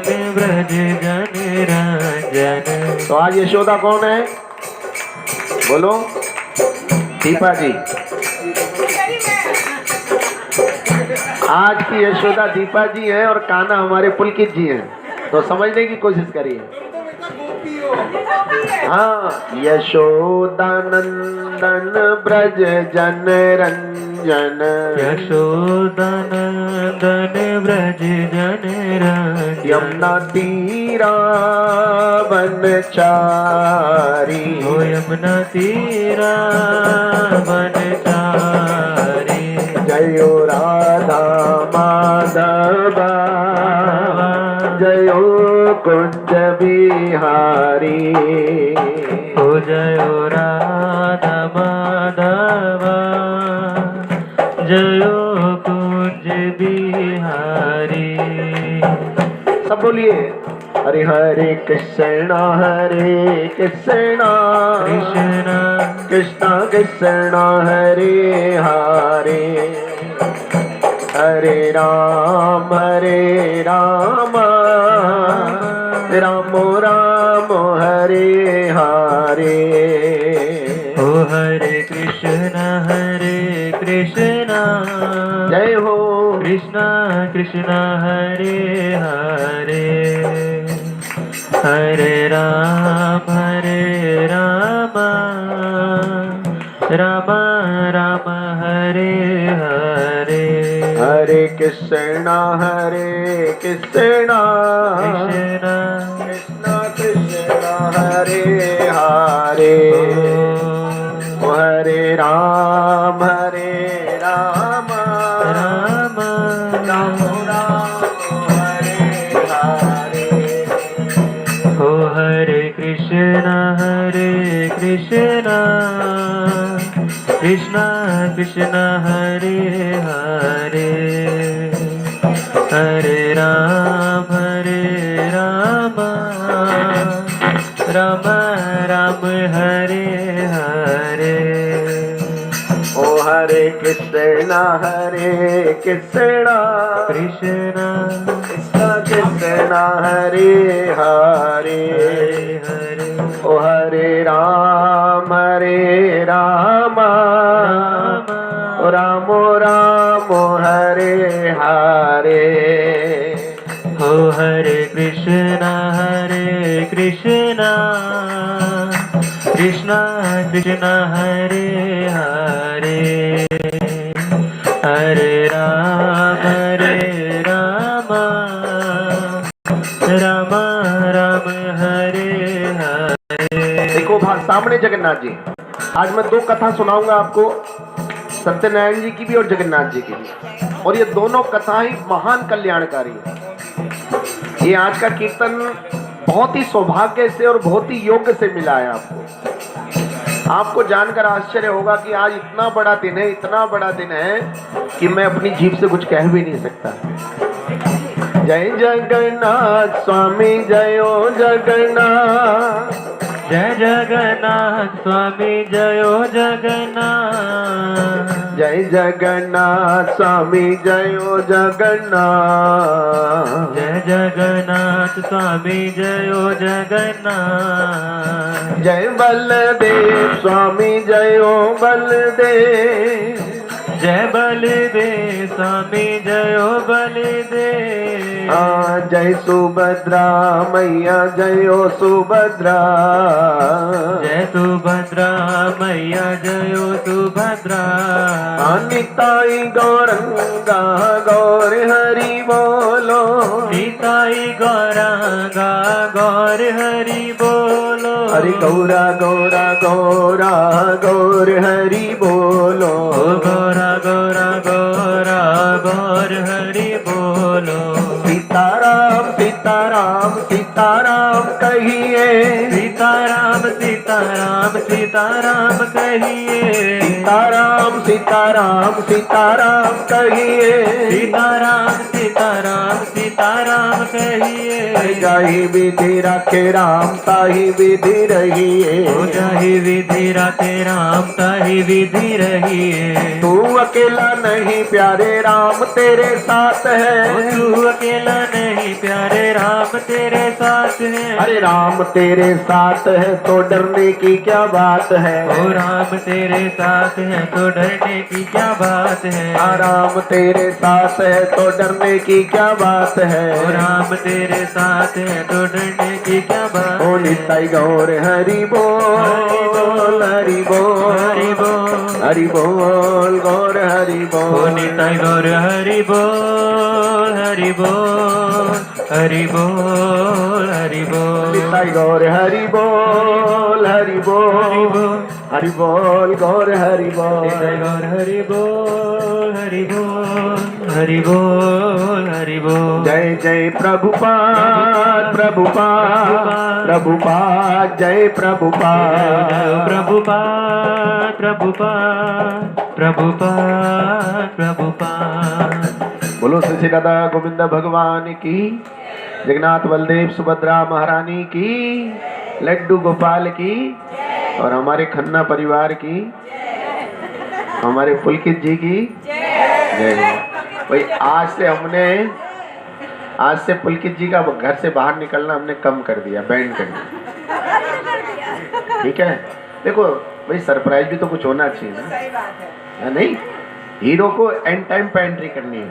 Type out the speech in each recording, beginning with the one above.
ब्रज जन रंजन। तो आज यशोदा कौन है? बोलो। दीपा जी। आज की यशोदा दीपा जी हैं और कान्हा हमारे पुलकित जी हैं। तो समझने की कोशिश करिए। हाँ, यशोदा नंदन ब्रज जन रंजन। यशोदा नंदन ब्रज जन रंजन। यमुना तीरा वनचारी। ओ यमुना तीरा वनचारी। जयो राधा माधवा जयो कुंज बिहारी। ओ जयो राधा माधवा जयो कुंज बिहारी। सब बोलिए। हरे हरे कृष्णा कृष्णा कृष्णा कृष्णा हरे हरे। हरे राम राम राम हरे हरे। ओ हरे कृष्णा जय हो कृष्णा कृष्णा हरे हरे। हरे राम राम राम हरे हरे। हरे कृष्णा कृष्णा कृष्णा कृष्णा हरे हरे। हरे राम राम राम हरे हरे। हो हरे कृष्णा कृष्णा कृष्णा हरे हरे। हरे राम राम राम हरे हरे। ओ हरे कृष्णा कृष्णा कृष्णा कृष्णा हरे हरे। हरे ओ हरे राम राम राम हरे हरे। हो हरे कृष्णा कृष्णा कृष्णा हरे हरे। हरे राम राम राम हरे हरे। देखो सामने जगन्नाथ जी। आज मैं दो कथा सुनाऊंगा आपको, सत्यनारायण जी की भी और जगन्नाथ जी की भी। और ये दोनों कथा ही महान कल्याणकारी है। ये आज का कीर्तन बहुत ही सौभाग्य से और बहुत ही योग्य से मिला है आपको। आपको जानकर आश्चर्य होगा कि आज इतना बड़ा दिन है, इतना बड़ा दिन है कि मैं अपनी जीभ से कुछ कह भी नहीं सकता। जय जगन्नाथ स्वामी जयो जगन्नाथ। जय जगन्नाथ स्वामी जयो जगन्नाथ। जय जगन्नाथ स्वामी जयो जगन्नाथ। जय जगन्नाथ स्वामी जयो जगन्नाथ। जय बलदेव स्वामी जयो बलदेव। जय बलदेव स्वामी जयो बलदेव। जय सुभद्रा मैया जयो सुभद्रा। जय सुभद्रा मैया जयो सुभद्रा। निताई गौरंगा गौर हरि बोलो। निताई गौरंगा गौर हरि बोलो। हरि गौरा गौरा गौरा गौर हरि बोलो। गौरा गौरा गौरा गौर हरि बोलो। सीताराम सीताराम सीताराम कहिए। सीताराम सीताराम सीताराम कहिए। सीताराम सीताराम सीताराम कहिए। सीताराम सीताराम सीताराम कहिए। जाहि विधि रखे राम ताहि विधि रहिए। हो जाहि विधि राखे राम ताहि विधि रहिए। तू अकेला नहीं प्यारे राम तेरे साथ हो है। तू अकेला नहीं प्यारे राम तेरे साथ है। अरे राम तेरे साथ है तो डरने की क्या बात है। हो राम तेरे साथ है तो डरने की क्या बात है। राम तेरे साथ है तो डरने की क्या बात है। हो राम तेरे साथ है तो डरने की क्या बात ओ है। निताई गौर हरि बोल हरि बोल हरि बोल हरि बोल गौर हरि हो बोल। निताई गौर हरि बोल हरि बोल हरि बोल हरि बोल। निताई गौर हरि बोल हरि बोल हरि बोल गौर हरि बोल। निताई गौर हरि बोल हरि बोल हरि बोल हरि बोल। जय जय प्रभुपाद प्रभुपाद प्रभुपाद जय प्रभुपाद प्रभुपाद प्रभुपाद प्रभुपाद प्रभुपाद। बोलो श्री दादा गोविंद भगवान की, जगन्नाथ बलदेव सुभद्रा महारानी की, लड्डू गोपाल की, और हमारे खन्ना परिवार की, हमारे पुलकित जी की जय। भाई आज से पुलकित जी का घर से बाहर निकलना हमने कम कर दिया, बैंड कर दिया। ठीक है, देखो भाई सरप्राइज भी तो कुछ होना चाहिए ना। सही बात है। नहीं, हीरो को एंड टाइम पे एंट्री करनी है।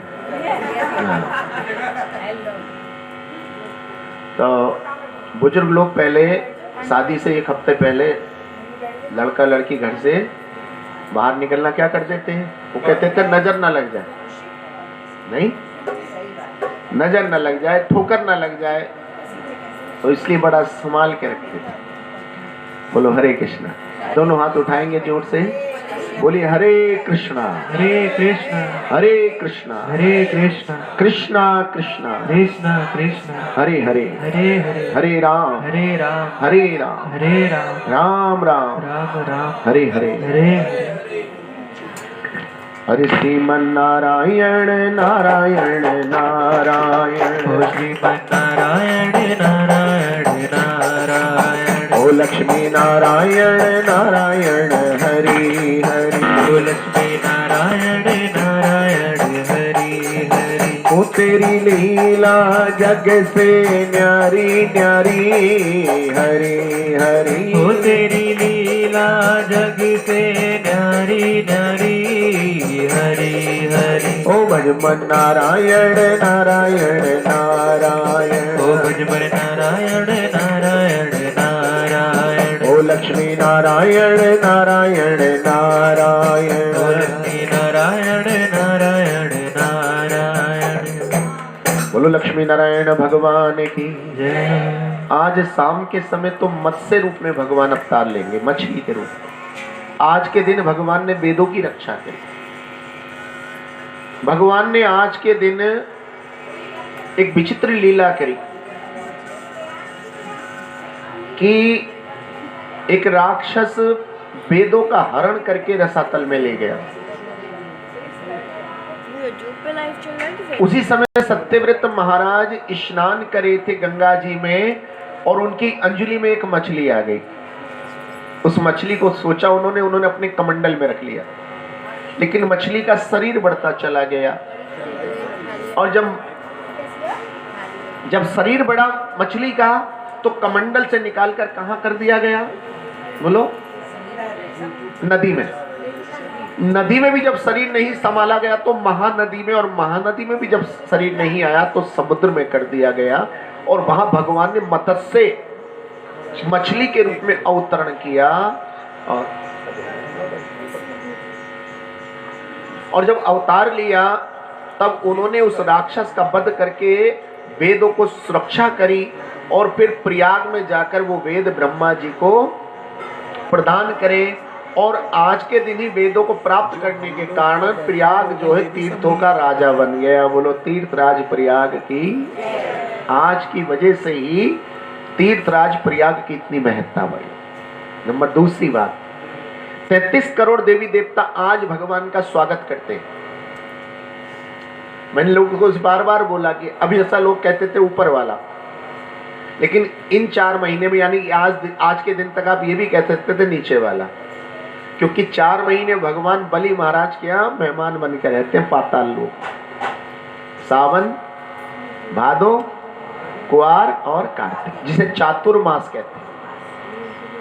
हाँ। तो बुजुर्ग लोग पहले शादी से 1 हफ्ते पहले लड़का लड़की घर से बाहर निकलना क्या कर देते हैं, वो कहते थे नजर ना लग जाए। नहीं, नजर ना लग जाए, ठोकर ना लग जाए, तो इसलिए बड़ा संभाल के रखते थे। बोलो हरे कृष्णा। दोनों हाथ उठाएंगे जोर से, बोलिए हरे कृष्णा हरे कृष्णा हरे कृष्णा हरे कृष्णा कृष्णा कृष्णा कृष्णा कृष्णा हरे हरे हरे हरे हरे राम हरे राम हरे राम हरे राम राम राम राम राम हरे हरे हरे हरे। हरे श्रीमन नारायण नारायण नारायण ओ श्रीमन्नारायण नारायण नारायण। ओ लक्ष्मी नारायण नारायण हरि हरि ओ लक्ष्मी नारायण नारायण हरि हरि। ओ तेरी लीला जग से न्यारी न्यारी हरि हरि ओ तेरी लीला जग से न्यारी न्यारी हरि हरि। ओ भजमन नारायण नारायण नारायण ओ भजमन नारायण नारायण नारायण। ओ लक्ष्मी नारायण नारायण नारायण ओ लक्ष्मी नारायण नारायण नारायण। बोलो लक्ष्मी नारायण भगवान की जय। आज शाम के समय तो मत्स्य रूप में भगवान अवतार लेंगे, मछली के रूप में। आज के दिन भगवान ने वेदों की रक्षा करी। भगवान ने आज के दिन एक विचित्र लीला करी कि एक राक्षस वेदों का हरण करके रसातल में ले गया। उसी समय सत्यव्रत महाराज स्नान करे थे गंगा जी में, और उनकी अंजलि में एक मछली आ गई। उस मछली को सोचा उन्होंने अपने कमंडल में रख लिया, लेकिन मछली का शरीर बढ़ता चला गया। और जब शरीर बढ़ा मछली का, तो कमंडल से निकालकर कहां कर दिया गया, बोलो? नदी में। नदी में भी जब शरीर नहीं संभाला गया तो महानदी में, और महानदी में भी जब शरीर नहीं आया तो समुद्र में कर दिया गया। और वहां भगवान ने मत्स्य मछली के रूप में अवतरण किया। और जब अवतार लिया तब उन्होंने उस राक्षस का वध करके वेदों को सुरक्षा करी, और फिर प्रयाग में जाकर वो वेद ब्रह्मा जी को प्रदान करे। और आज के दिन ही वेदों को प्राप्त करने के कारण प्रयाग जो है तीर्थों का राजा बन गया। बोलो तीर्थराज प्रयाग की। आज की वजह से ही तीर्थराज प्रयाग की इतनी महत्ता बढ़ी। नंबर दूसरी बात, 33 करोड़ देवी देवता आज भगवान का स्वागत करते हैं। मैंने लोगों को बार बार बोला कि अभी ऐसा लोग कहते थे ऊपर वाला, लेकिन इन 4 महीने में यानी कि आज के दिन तक आप ये भी कह सकते थे नीचे वाला, क्योंकि 4 महीने भगवान बलि महाराज के यहाँ मेहमान बन के रहते हैं पाताल लोक। सावन, भादो, कुआर और कार्तिक, जिसे चातुर्मास कहते हैं।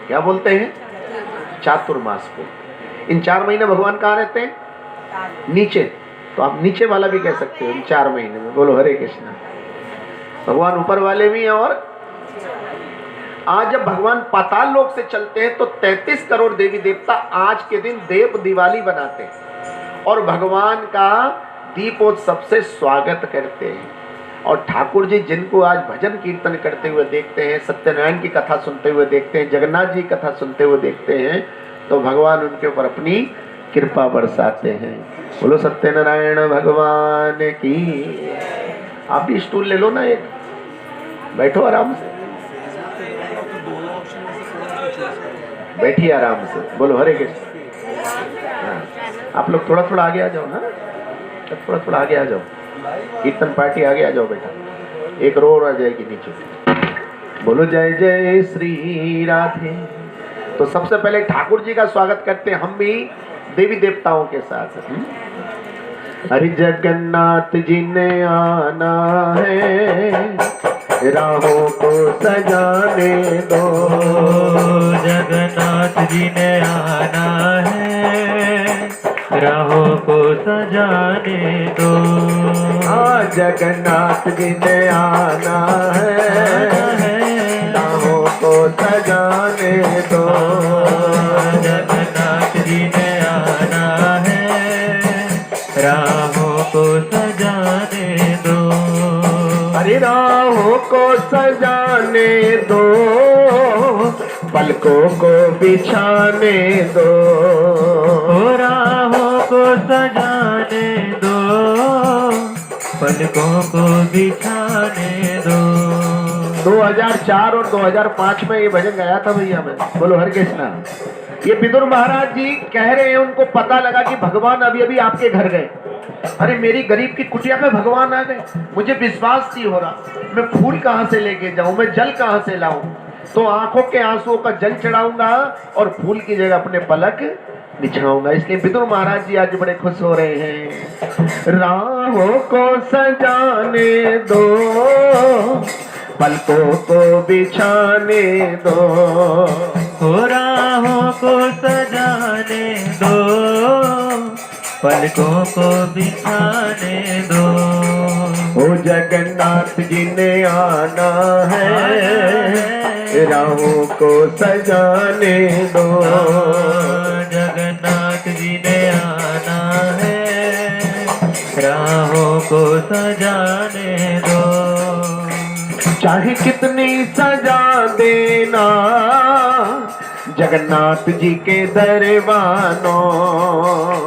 क्या बोलते हैं? चातुर्मास को। इन 4 महीने भगवान कहाँ रहते हैं? नीचे। तो आप नीचे वाला भी कह सकते हो इन 4 महीने में। बोलो हरे कृष्णा। भगवान ऊपर वाले भी हैं। और आज जब भगवान पाताल लोक से चलते हैं तो 33 करोड़ देवी देवता आज के दिन देव दिवाली बनाते हैं और भगवान का दीपोत्सव से स्वागत करते हैं। और ठाकुर जी जिनको आज भजन कीर्तन करते हुए देखते हैं, सत्यनारायण की कथा सुनते हुए देखते हैं, जगन्नाथ जी की कथा सुनते हुए देखते हैं, तो भगवान उनके ऊपर अपनी कृपा बरसाते हैं। बोलो सत्यनारायण भगवान की। आप भी स्टूल ले लो ना, एक बैठो आराम से, बैठिए आराम से। बोलो हरे कृष्ण। हाँ, आप लोग थोड़ा थोड़ा आगे आ जाओ ना, थोड़ा थोड़ा आगे आ जाओ। कीर्तन पार्टी आगे आ जाओ बेटा, एक रो आ जाएगी नीचे। बोलो जय जय श्री राधे। तो सबसे पहले ठाकुर जी का स्वागत करते हैं हम भी देवी देवताओं के साथ। हरि जगन्नाथ जी ने आना है, राहों को सजाने दो। जगन्नाथ जी ने आना है, राहों को सजाने दो। जगन्नाथ जी ने आना है, राहों को सजाने दो। जगन्नाथ जी ने आना है, राहों को सजाने दो। अरे राहों को सजाने दो, पलकों को बिछाने दो। राहों को सजाने दो, पलकों को बिछाने दो। 2004 और 2005 में ये भजन गाया था भैया मैं। बोलो हरे कृष्णा। ये विदुर महाराज जी कह रहे हैं, उनको पता लगा कि भगवान अभी अभी आपके घर गए। अरे मेरी गरीब की कुटिया में भगवान आ गए, मुझे विश्वास नहीं हो रहा, मैं फूल कहाँ से लेके जाऊं, मैं जल कहाँ से लाऊं। तो आंखों के आंसुओं का जल चढ़ाऊंगा और फूल की जगह अपने पलक बिछाऊंगा। इसलिए विदुर महाराज जी आज बड़े खुश हो रहे हैं। राहों को सजाने दो, पलकों को बिछाने दो। राहों को सजाने दो, पलकों को बिछाने दो। ओ जगन्नाथ जी ने आना है, राहों को सजाने दो। जगन्नाथ जी ने आना है, राहों को सजाने दो। चाहे कितनी सजा देना जगन्नाथ जी के दरबानों।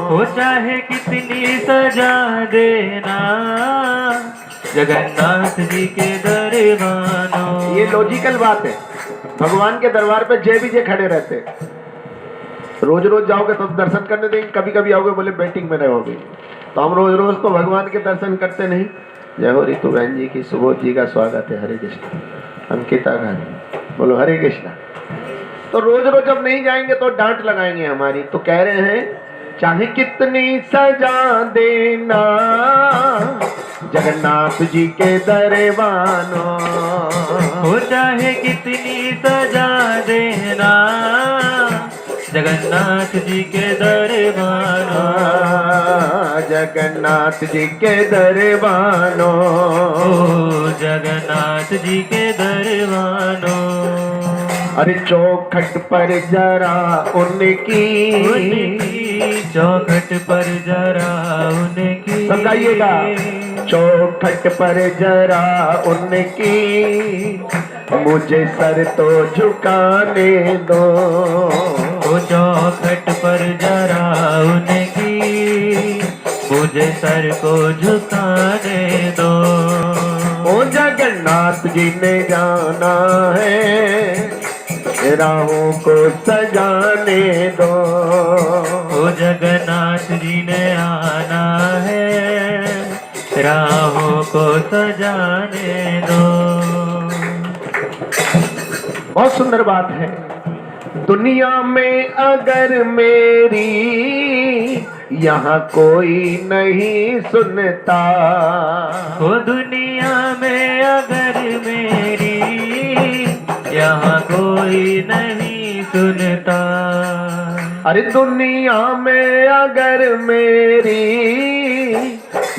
हो चाहे कितनी सजा देना जगन्नाथ जी के दरबानों। ये लॉजिकल बात है। भगवान के दरबार पे जय विजय खड़े रहते। रोज रोज जाओगे तो दर्शन करने देंगे, कभी कभी आओगे बोले बैटिंग में रहोगे। तो हम रोज रोज तो भगवान के दर्शन करते नहीं। जय हो रितु बहन जी की, सुबोध जी का स्वागत है। हरे कृष्ण। अंकिता गांधी, बोलो हरे कृष्णा। तो रोज रोज जब नहीं जाएंगे तो डांट लगाएंगे हमारी। तो कह रहे हैं चाहे कितनी सजा देना जगन्नाथ जी के दरबानों। हो चाहे कितनी सजा देना जगन्नाथ जी के दरबानों। जगन्नाथ जी के दरबानों। जगन्नाथ जी के दरबानों। अरे चौखट पर जरा उनकी, चौखट पर जरा उनकी। सब गाइएगा। चौखट पर जरा उनकी, मुझे सर तो झुकाने दो। ओ चौखट पर जरा उनकी, मुझे सर को झुकाने दो। ओ जगन्नाथ जी ने जाना है, राहों को सजाने दो। ओ जगन्नाथ जी ने आना है, राहों को सजाने दो। बहुत सुंदर बात है। दुनिया में अगर मेरी यहाँ कोई नहीं सुनता, ओ दुनिया में अगर मेरी यहाँ कोई नहीं सुनता, अरे दुनिया में अगर मेरी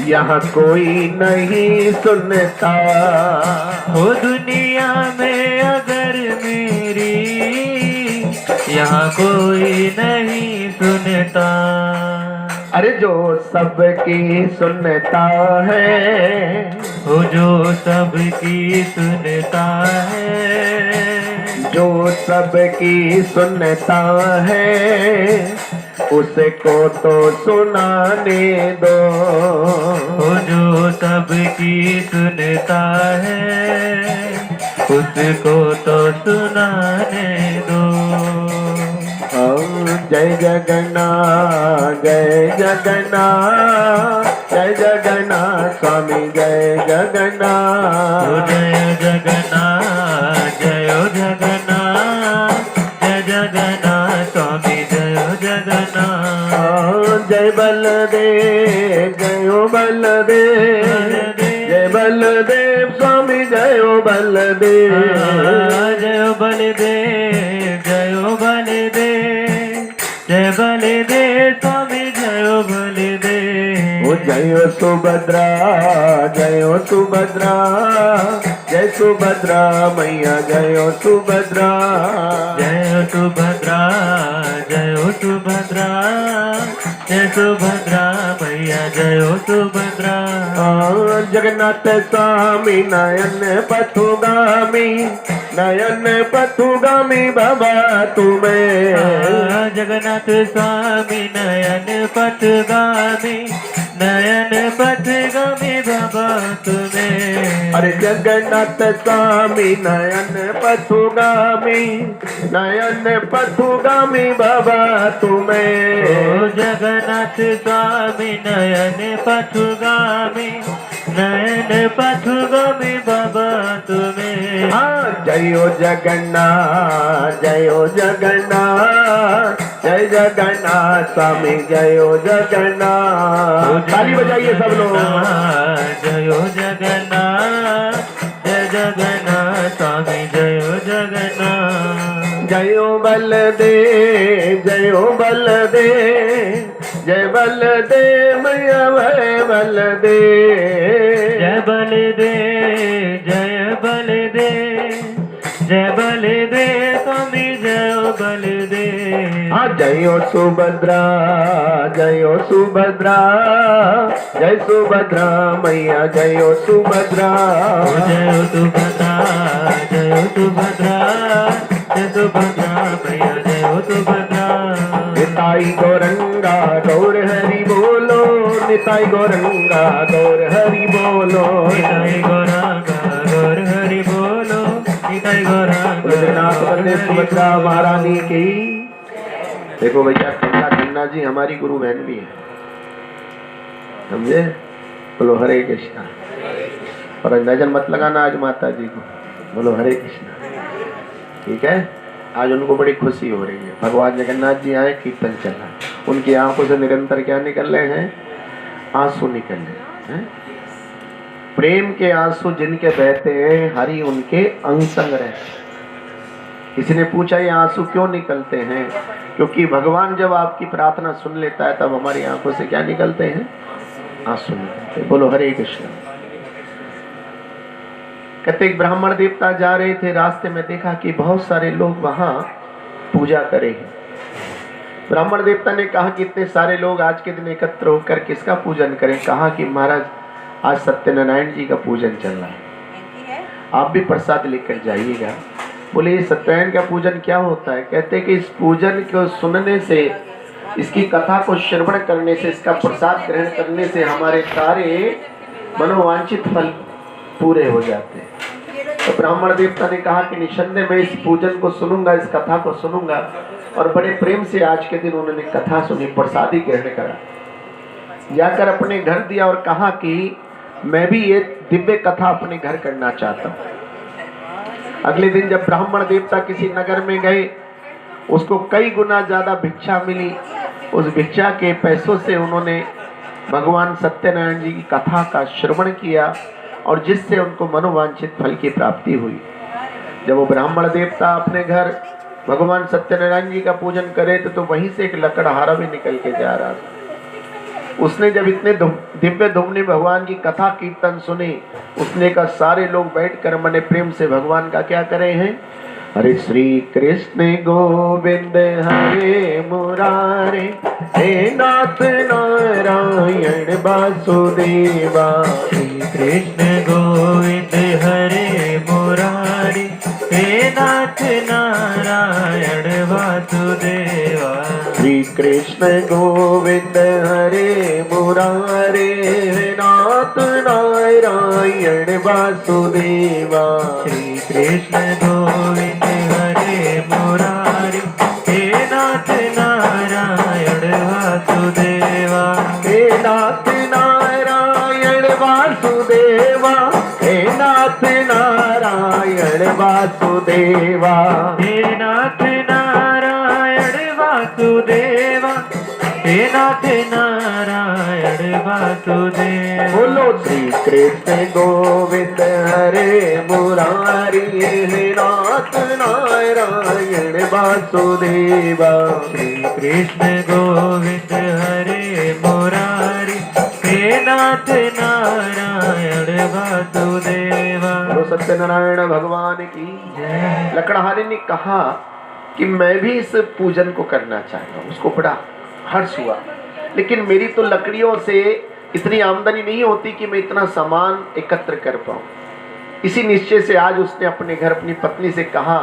यहाँ कोई नहीं सुनता, ओ दुनिया में अगर मेरी यहाँ कोई नहीं सुनता, अरे जो सबकी सुनता है, वो जो सबकी सुनता है, जो सबकी सुनता है उसको तो सुनाने दो, वो जो सबकी सुनता है उसको तो सुनाने दो। जय जगन्नाथ जय जगन्नाथ जय जगन्नाथ स्वामी जय जगन्नाथ, जय जगन्नाथ जय जगन्नाथ जय जगन्नाथ स्वामी जय जगन्नाथ। जय बलदेव जय बलदेव जय बलदेव स्वामी जय बलदेव, जय बलदेव जय बलदेव जय बलदेव स्वामी जय बलदेव। ओ जय सुभद्रा जय सुभद्रा जय सुभद्रा मैया जय सुभद्रा, जय सुभद्रा जय सुभद्रा जय सुभद्रा मैया जय सुभद्रा। जगन्नाथ स्वामी नयन पथुगामी, नयन पथुगामी बाबा तुम्हें, जगन्नाथ स्वामी नयन पथगामी, नयन पथगामी बाबा तुम्हें। अरे जगन्नाथ स्वामी नयन पथुगामी, नयन पथुगामी बाबा तुम्हें, ओ जगन्नाथ स्वामी नयन पथगामी, नयन पथगामी बाबा तुम्हें। हाँ जयो जगन्नाथ जयो जगन्नाथ जय जगन्नाथ स्वामी जयो जगन्नाथ। ताली बजाइए सब लोग। जयो जगन्नाथ जय जगन्नाथ स्वामी जयो जगन्नाथ। जयो बलदेव जयो बलदेव जय बलदेव मैया जय बलदेव, जय बलदेव जय बलदेव जय बलदेव स्वामी जय बलदेव। हाँ जयो सुभद्रा जयो सुभद्रा जय सुभद्रा मैया जयो सुभद्रा, जय सुभद्रा जय सुभद्रा जय सुभद्रा मैया जय सुभद्रा। निताई गौरंगा गौर हरि बोलो, निताई गौरंगा गौर हरि बोलो, निताई गौरंगा गौर हरि बोलो, निताई गौरंगा सुभद्रा महारानी की। देखो भैया खन्ना खन्ना जी हमारी गुरु बहन भी है, समझे? बोलो हरे कृष्णा। और नजर मत लगाना आज माता जी को, बोलो हरे कृष्णा, ठीक है? आज उनको बड़ी खुशी हो रही है, भगवान जगन्नाथ जी आए, कीर्तन चल रहा है, उनकी आंखों से निरंतर क्या निकल रहे हैं? आंसू निकल रहे हैं। प्रेम के आंसू जिनके बहते हैं हरि उनके अंग संग रहते हैं। किसी ने पूछा ये आंसू क्यों निकलते हैं? क्योंकि भगवान जब आपकी प्रार्थना सुन लेता है तब हमारी आंखों से क्या निकलते हैं? आंसू निकलते हैं। बोलो हरे कृष्ण। कहते एक ब्राह्मण देवता जा रहे थे, रास्ते में देखा कि बहुत सारे लोग वहां पूजा करे हैं। ब्राह्मण देवता ने कहा कि इतने सारे लोग आज के दिन एकत्र होकर किसका पूजन करें? कहा कि महाराज आज सत्यनारायण जी का पूजन चल रहा है, आप भी प्रसाद लेकर जाइएगा। बोले ये सत्यनारायण का पूजन क्या होता है? कहते कि इस पूजन को सुनने से, इसकी कथा को श्रवण करने से, इसका प्रसाद ग्रहण करने से हमारे सारे मनोवांछित फल पूरे हो जाते हैं। तो ब्राह्मण देवता ने कहा कि निसंदेह मैं इस पूजन को सुनूंगा, इस कथा को सुनूंगा। और बड़े प्रेम से आज के दिन उन्होंने कथा सुनी, प्रसादी ग्रहण करा, जाकर अपने घर दिया और कहा कि मैं भी ये दिव्य कथा अपने घर करना चाहता हूँ। अगले दिन जब ब्राह्मण देवता किसी नगर में गए, उसको कई गुना ज्यादा भिक्षा मिली। उस भिक्षा के पैसों से उन्होंने भगवान सत्यनारायण जी की कथा का श्रवण किया और जिससे उनको मनोवांछित फल की प्राप्ति हुई। जब वो ब्राह्मण देवता अपने घर भगवान सत्यनारायण जी का पूजन करे तो वहीं से एक लकड़हारा भी निकल के जा रहा था। उसने जब इतने दिव्य धुमनी भगवान की कथा कीर्तन सुनी, उसने कहा सारे लोग बैठकर मने प्रेम से भगवान का क्या करे हैं, हरे श्री कृष्ण गोविंद हरे मुरारे, हे नाथ नारायण वासुदेवा। श्री कृष्ण गोविंद हरे मुरारी, हे नाथ नारायण वासुदेवा। श्री कृष्ण गोविंद हरे मुरारे, हे नाथ नारायण वासुदेवा। श्री कृष्ण गोविंद हरे मुरारी, हे नाथ नारायण वासुदेवा। हे नाथ नारायण वासुदेवा, हे नाथ नारायण वासुदेवा। हे नाथ नारायण वासुदेवा, हे नाथ नारायण वासुदेवा। बोलो श्री कृष्ण गोविंद हरे मुरारी, हे नाथ नारायण वासुदेवा। श्री कृष्ण गोविंद हरे मुरारी, हे नाथ नारायण वासुदेवा। बोलो सत्यनारायण भगवान की जय। लकड़हारे ने कहा कि मैं भी इस पूजन को करना चाहता हूँ। उसको बड़ा हर्ष हुआ, लेकिन मेरी तो लकड़ियों से इतनी आमदनी नहीं होती कि मैं इतना सामान एकत्र कर पाऊँ। इसी निश्चय से आज उसने अपने घर अपनी पत्नी से कहा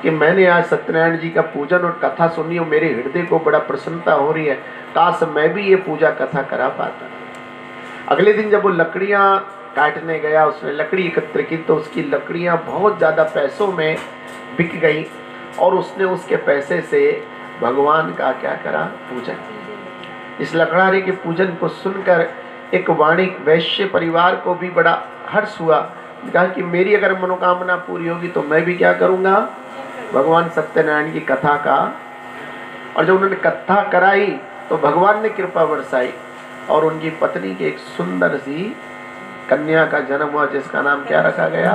कि मैंने आज सत्यनारायण जी का पूजन और कथा सुनी और मेरे हृदय को बड़ा प्रसन्नता हो रही है, काश मैं भी ये पूजा कथा करा पाता। अगले दिन जब वो लकड़ियाँ काटने गया, उसने लकड़ी एकत्र की तो उसकी लकड़ियाँ बहुत ज़्यादा पैसों में बिक गई और उसने उसके पैसे से भगवान का क्या करा, पूजन। इस लकड़हारे के पूजन को सुनकर एक वाणिक वैश्य परिवार को भी बड़ा हर्ष हुआ। कहा कि मेरी अगर मनोकामना पूरी होगी तो मैं भी क्या करूँगा, भगवान सत्यनारायण की कथा का। और जब उन्होंने कथा कराई तो भगवान ने कृपा बरसाई और उनकी पत्नी की एक सुंदर सी कन्या का जन्म हुआ, जिसका नाम क्या रखा गया,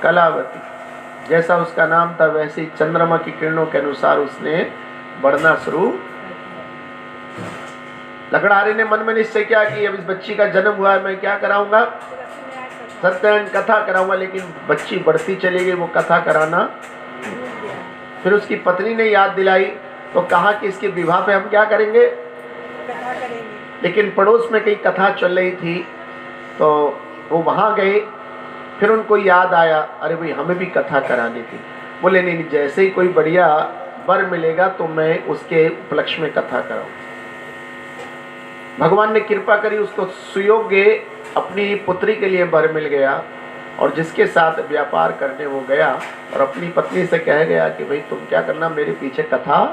कलावती। जैसा उसका नाम था वैसे ही चंद्रमा की किरणों के अनुसार उसने बढ़ना शुरू। लकड़हारे ने मन में निश्चय किया कि अब इस बच्ची का जन्म हुआ है, मैं क्या कराऊंगा, सत्यनारायण कथा कराऊंगा। लेकिन बच्ची बढ़ती चली गई, वो कथा कराना। फिर उसकी पत्नी ने याद दिलाई तो कहा कि इसके विवाह पे हम क्या करेंगे, कथा करेंगे। लेकिन पड़ोस में कहीं कथा चल रही थी तो वो वहाँ गए। फिर उनको याद आया, अरे भाई हमें भी कथा करानी थी। बोले नहीं, जैसे ही कोई बढ़िया वर मिलेगा तो मैं उसके उपलक्ष्य में कथा कराऊं। भगवान ने कृपा करी, उसको सुयोग्य अपनी पुत्री के लिए वर मिल गया और जिसके साथ व्यापार करने वो गया और अपनी पत्नी से कह गया कि भाई तुम क्या करना, मेरे पीछे कथा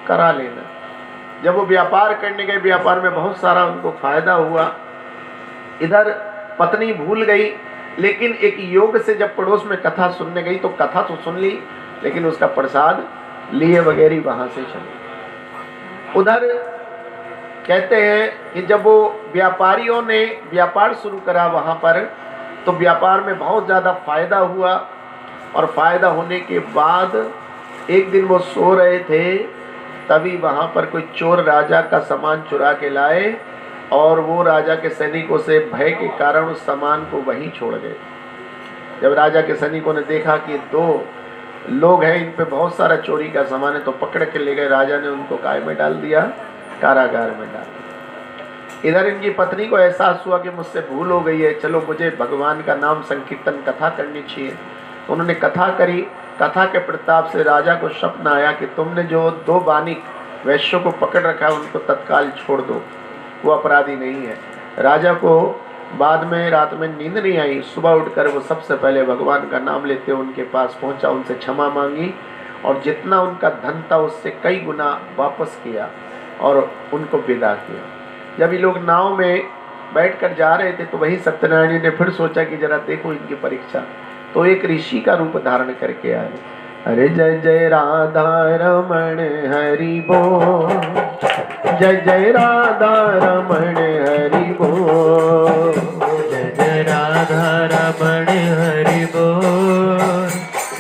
करा लेना। जब वो व्यापार करने गए, व्यापार में बहुत सारा उनको फायदा हुआ। इधर पत्नी भूल गई, लेकिन एक योग से जब पड़ोस में कथा सुनने गई तो कथा तो सुन ली, लेकिन उसका प्रसाद लिए वगैरह वहां से चले। उधर कहते हैं कि जब वो व्यापारियों ने व्यापार शुरू करा वहां पर, तो व्यापार में बहुत ज़्यादा फायदा हुआ। और फायदा होने के बाद एक दिन वो सो रहे थे, तभी वहां पर कोई चोर राजा का सामान चुरा के लाए और वो राजा के सैनिकों से भय के कारण उस सामान को वहीं छोड़ गए। जब राजा के सैनिकों ने देखा कि दो लोग हैं, इन पे बहुत सारा चोरी का सामान है, तो पकड़ के ले गए। राजा ने उनको काय में डाल दिया, कारागार में डाल दिया। इधर इनकी पत्नी को एहसास हुआ कि मुझसे भूल हो गई है, चलो मुझे भगवान का नाम संकीर्तन कथा करनी चाहिए। तो उन्होंने कथा करी। कथा के प्रताप से राजा को स्वप्न आया कि तुमने जो दो बानिक वैश्यों को पकड़ रखा है उनको तत्काल छोड़ दो, वो अपराधी नहीं है। राजा को बाद में रात में नींद नहीं आई। सुबह उठकर वो सबसे पहले भगवान का नाम लेते हुए उनके पास पहुंचा, उनसे क्षमा मांगी और जितना उनका धन था उससे कई गुना वापस किया और उनको विदा किया। जब ये लोग नाव में बैठ कर जा रहे थे तो वही सत्यनारायण जी ने फिर सोचा कि जरा देखो इनकी परीक्षा, तो एक ऋषि का रूप धारण करके आए। अरे जय जय राधा रमण हरि बोल, जय जय राधा रमण हरि बोल, जय जय राधा रमण हरि बोल,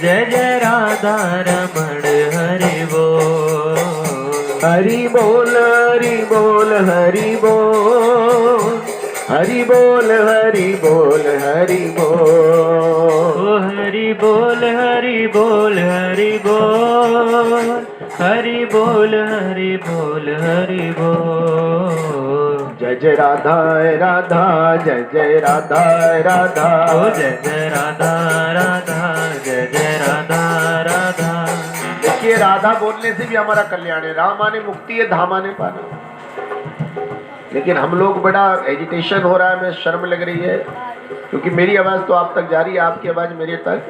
जय जय राधा रमण हरि बोल, हरि बोल हरि बोल हरि बोल, हरि बोल हरि बोल हरि बोल, ओ हरि बोल हरि बोल हरि बोल, हरि बोल हरि बोल हरि बोल, जय जय राधा राधा, जय जय राधा राधा, ओ जय जय राधा राधा, जय जय राधा राधा। देखिए राधा बोलने से भी हमारा कल्याण है। राम आने मुक्ति है, धाम आने पाना। लेकिन हम लोग बड़ा एजिटेशन हो रहा है, मैं शर्म लग रही है, क्योंकि मेरी आवाज़ तो आप तक जा रही है, आपकी आवाज़ मेरे तक।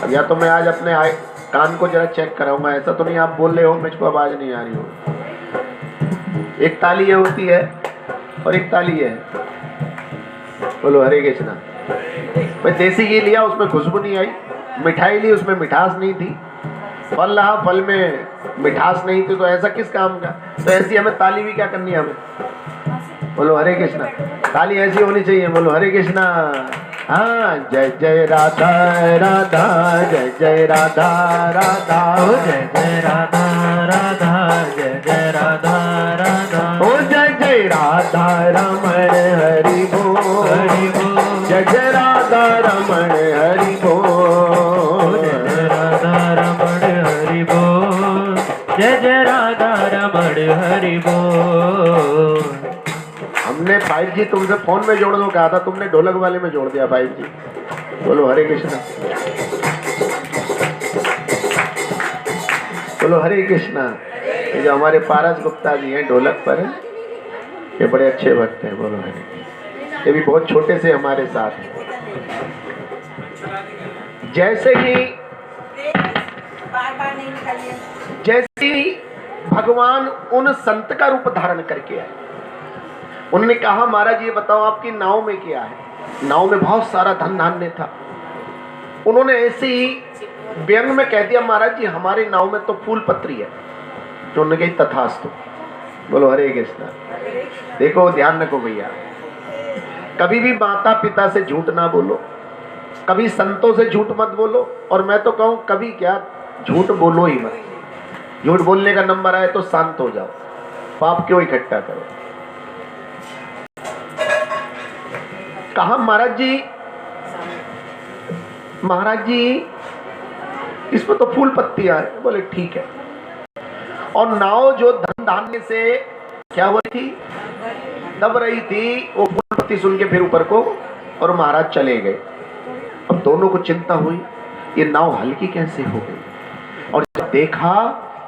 अब या तो मैं आज अपने कान को जरा चेक कराऊंगा, ऐसा तो नहीं आप बोल रहे हो मुझको आवाज़ नहीं आ रही हो। एक ताली ये होती है और एक ताली ये है। बोलो हरे कृष्णा। मैं देसी घी लिया, उसमें खुशबू नहीं आई। मिठाई ली, उसमें मिठास नहीं थी। फल रहा, फल में मिठास नहीं थी, तो ऐसा किस काम का। तो ऐसी हमें ताली भी क्या करनी है हमें। बोलो हरे कृष्णा। ताली ऐसी होनी चाहिए। बोलो हरे कृष्णा। हाँ, जय जय राधा राधा, जय जय राधा राधा, ओ जय जय राधा राधा, जय जय राधा राधा, ओ जय जय राधा रमण हरि बोल, हरि बोल, जय जय राधा रमण हरि बोल, जय जय राधा रमण हरि बोल, जय जय राधा रमण हरि बोल। हमने 5G तुमसे फोन में जोड़ दो कहा था, तुमने ढोलक वाले में जोड़ दिया 5G। बोलो हरे कृष्णा। बोलो हरे कृष्णा। ये जो हमारे पारस गुप्ता जी हैं ढोलक पर, ये बड़े अच्छे भक्त हैं। बोलो हरे। ये भी बहुत छोटे से हमारे साथ हैं। जैसे ही भगवान उन संत का रूप धारण करके आए, उन्होंने कहा महाराज ये बताओ आपकी नाव में क्या है। नाव में बहुत सारा धन धान्य था। उन्होंने ऐसे ही व्यंग में कह दिया महाराज जी हमारी नाव में तो फूल पत्री है। तो उन्होंने कही तथास्तु। बोलो हरे कृष्णा। देखो ध्यान रखो भैया, कभी भी माता पिता से झूठ ना बोलो, कभी संतों से झूठ मत बोलो, और मैं तो कहूँ कभी क्या झूठ बोलो ही मत। झूठ बोलने का नंबर आए तो शांत हो जाओ, पाप क्यों इकट्ठा करो। कहा महाराज जी इसमें तो फूल पत्तियां हैं। बोले ठीक है। और नाव जो धन धान्य से क्या हो रही थी, दब रही थी, वो फूल पत्ती सुन के फिर ऊपर को, और महाराज चले गए। अब दोनों को चिंता हुई ये नाव हल्की कैसे हो गई। और जब देखा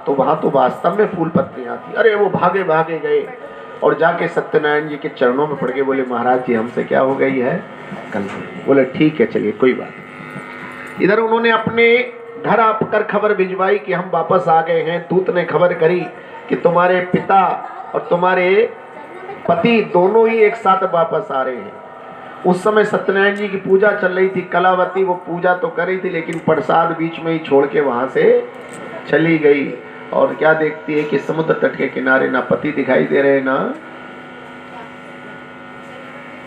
तो वहां तो वास्तव में फूल पत्तियां थी। अरे वो भागे भागे गए और जाके सत्यनारायण जी के चरणों में पड़ के बोले महाराज जी हमसे क्या हो गई है गलती। बोले ठीक है चलिए कोई बात नहीं। इधर उन्होंने अपने घर आकर खबर भिजवाई कि हम वापस आ गए हैं। दूत ने खबर करी कि तुम्हारे पिता और तुम्हारे पति दोनों ही एक साथ वापस आ रहे हैं। उस समय सत्यनारायण जी की पूजा चल रही थी। कलावती वो पूजा तो कर रही थी, लेकिन प्रसाद बीच में ही छोड़ के वहां से चली गई। और क्या देखती है कि समुद्र तट के किनारे ना पति दिखाई दे रहे, ना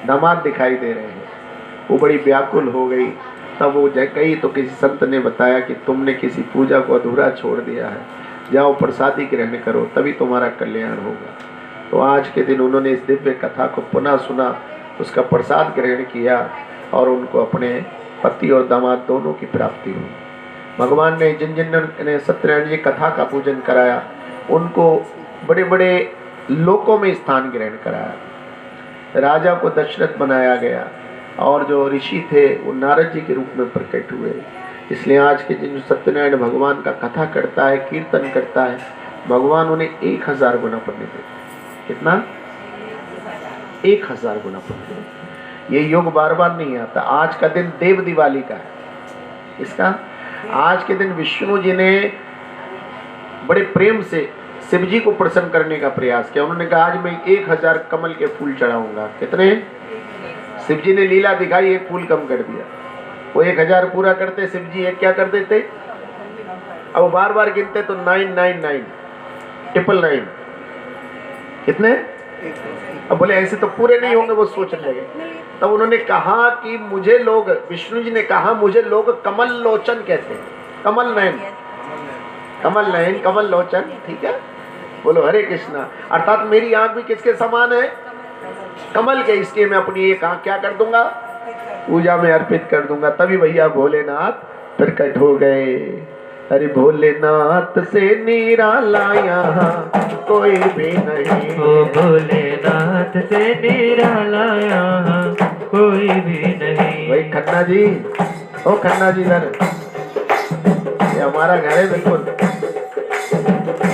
दामाद दिखाई दे रहे हैं। वो बड़ी व्याकुल हो गई। तब वो गई तो किसी संत ने बताया कि तुमने किसी पूजा को अधूरा छोड़ दिया है, जाओ प्रसादी ग्रहण करो तभी तुम्हारा कल्याण होगा। तो आज के दिन उन्होंने इस दिव्य कथा को पुनः सुना, उसका प्रसाद ग्रहण किया और उनको अपने पति और दामाद दोनों की प्राप्ति हुई। भगवान ने जिन जिन ने सत्यनारायण जी कथा का पूजन कराया उनको बड़े बड़े लोकों में स्थान ग्रहण कराया। राजा को दशरथ बनाया गया और जो ऋषि थे वो नारद जी के रूप में प्रकट हुए। इसलिए आज के दिन सत्यनारायण भगवान का कथा करता है, कीर्तन करता है, भगवान उन्हें 1000 गुना पुण्य देते। कितना? 1000 गुना पुण्य। ये योग बार बार नहीं आता। आज का दिन देव दिवाली का है। इसका आज के दिन विष्णु जी ने बड़े प्रेम से शिव जी को प्रसन्न करने का प्रयास किया। उन्होंने कहा आज मैं 1000 कमल के फूल चढ़ाऊंगा। कितने? शिव जी ने लीला दिखाई, एक फूल कम कर दिया। वो 1000 पूरा करते, शिव जी एक क्या कर देते, अब बार बार गिनते तो 999 999 कितने? अब बोले ऐसे तो पूरे नहीं होंगे, वो सोचने लगे। तब उन्होंने कहा कि मुझे लोग, विष्णु जी ने कहा मुझे लोग कमल लोचन कहते हैं, कमल नयन, कमल नयन, कमल लोचन, ठीक है। बोलो हरे कृष्णा। अर्थात मेरी आंख भी किसके समान है? कमल के। इसलिए मैं अपनी एक आंख क्या कर दूंगा? पूजा में अर्पित कर दूंगा। तभी भैया भोलेनाथ प्रकट हो गए। अरे भोलेनाथ से निराला यहाँ कोई भी नहीं, ओ भोलेनाथ से निराला यहाँ कोई भी नहीं। भाई खन्ना जी, ओ खन्ना जी इधर, ये हमारा घर है बिल्कुल।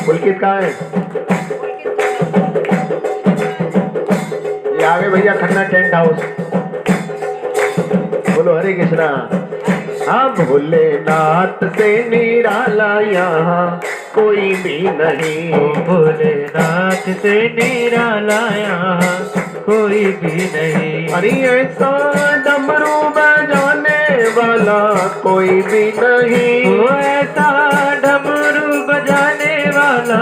पुलकित कहाँ है? ये आगे भैया खन्ना टेंट हाउस। बोलो हरे कृष्णा। हाँ भोलेनाथ से निराला यहाँ कोई भी नहीं, ओ भोलेनाथ से निराला यहाँ कोई भी नहीं। अरे ऐसा डमरू बजाने वाला कोई भी नहीं, ओ ऐसा डमरू बजाने वाला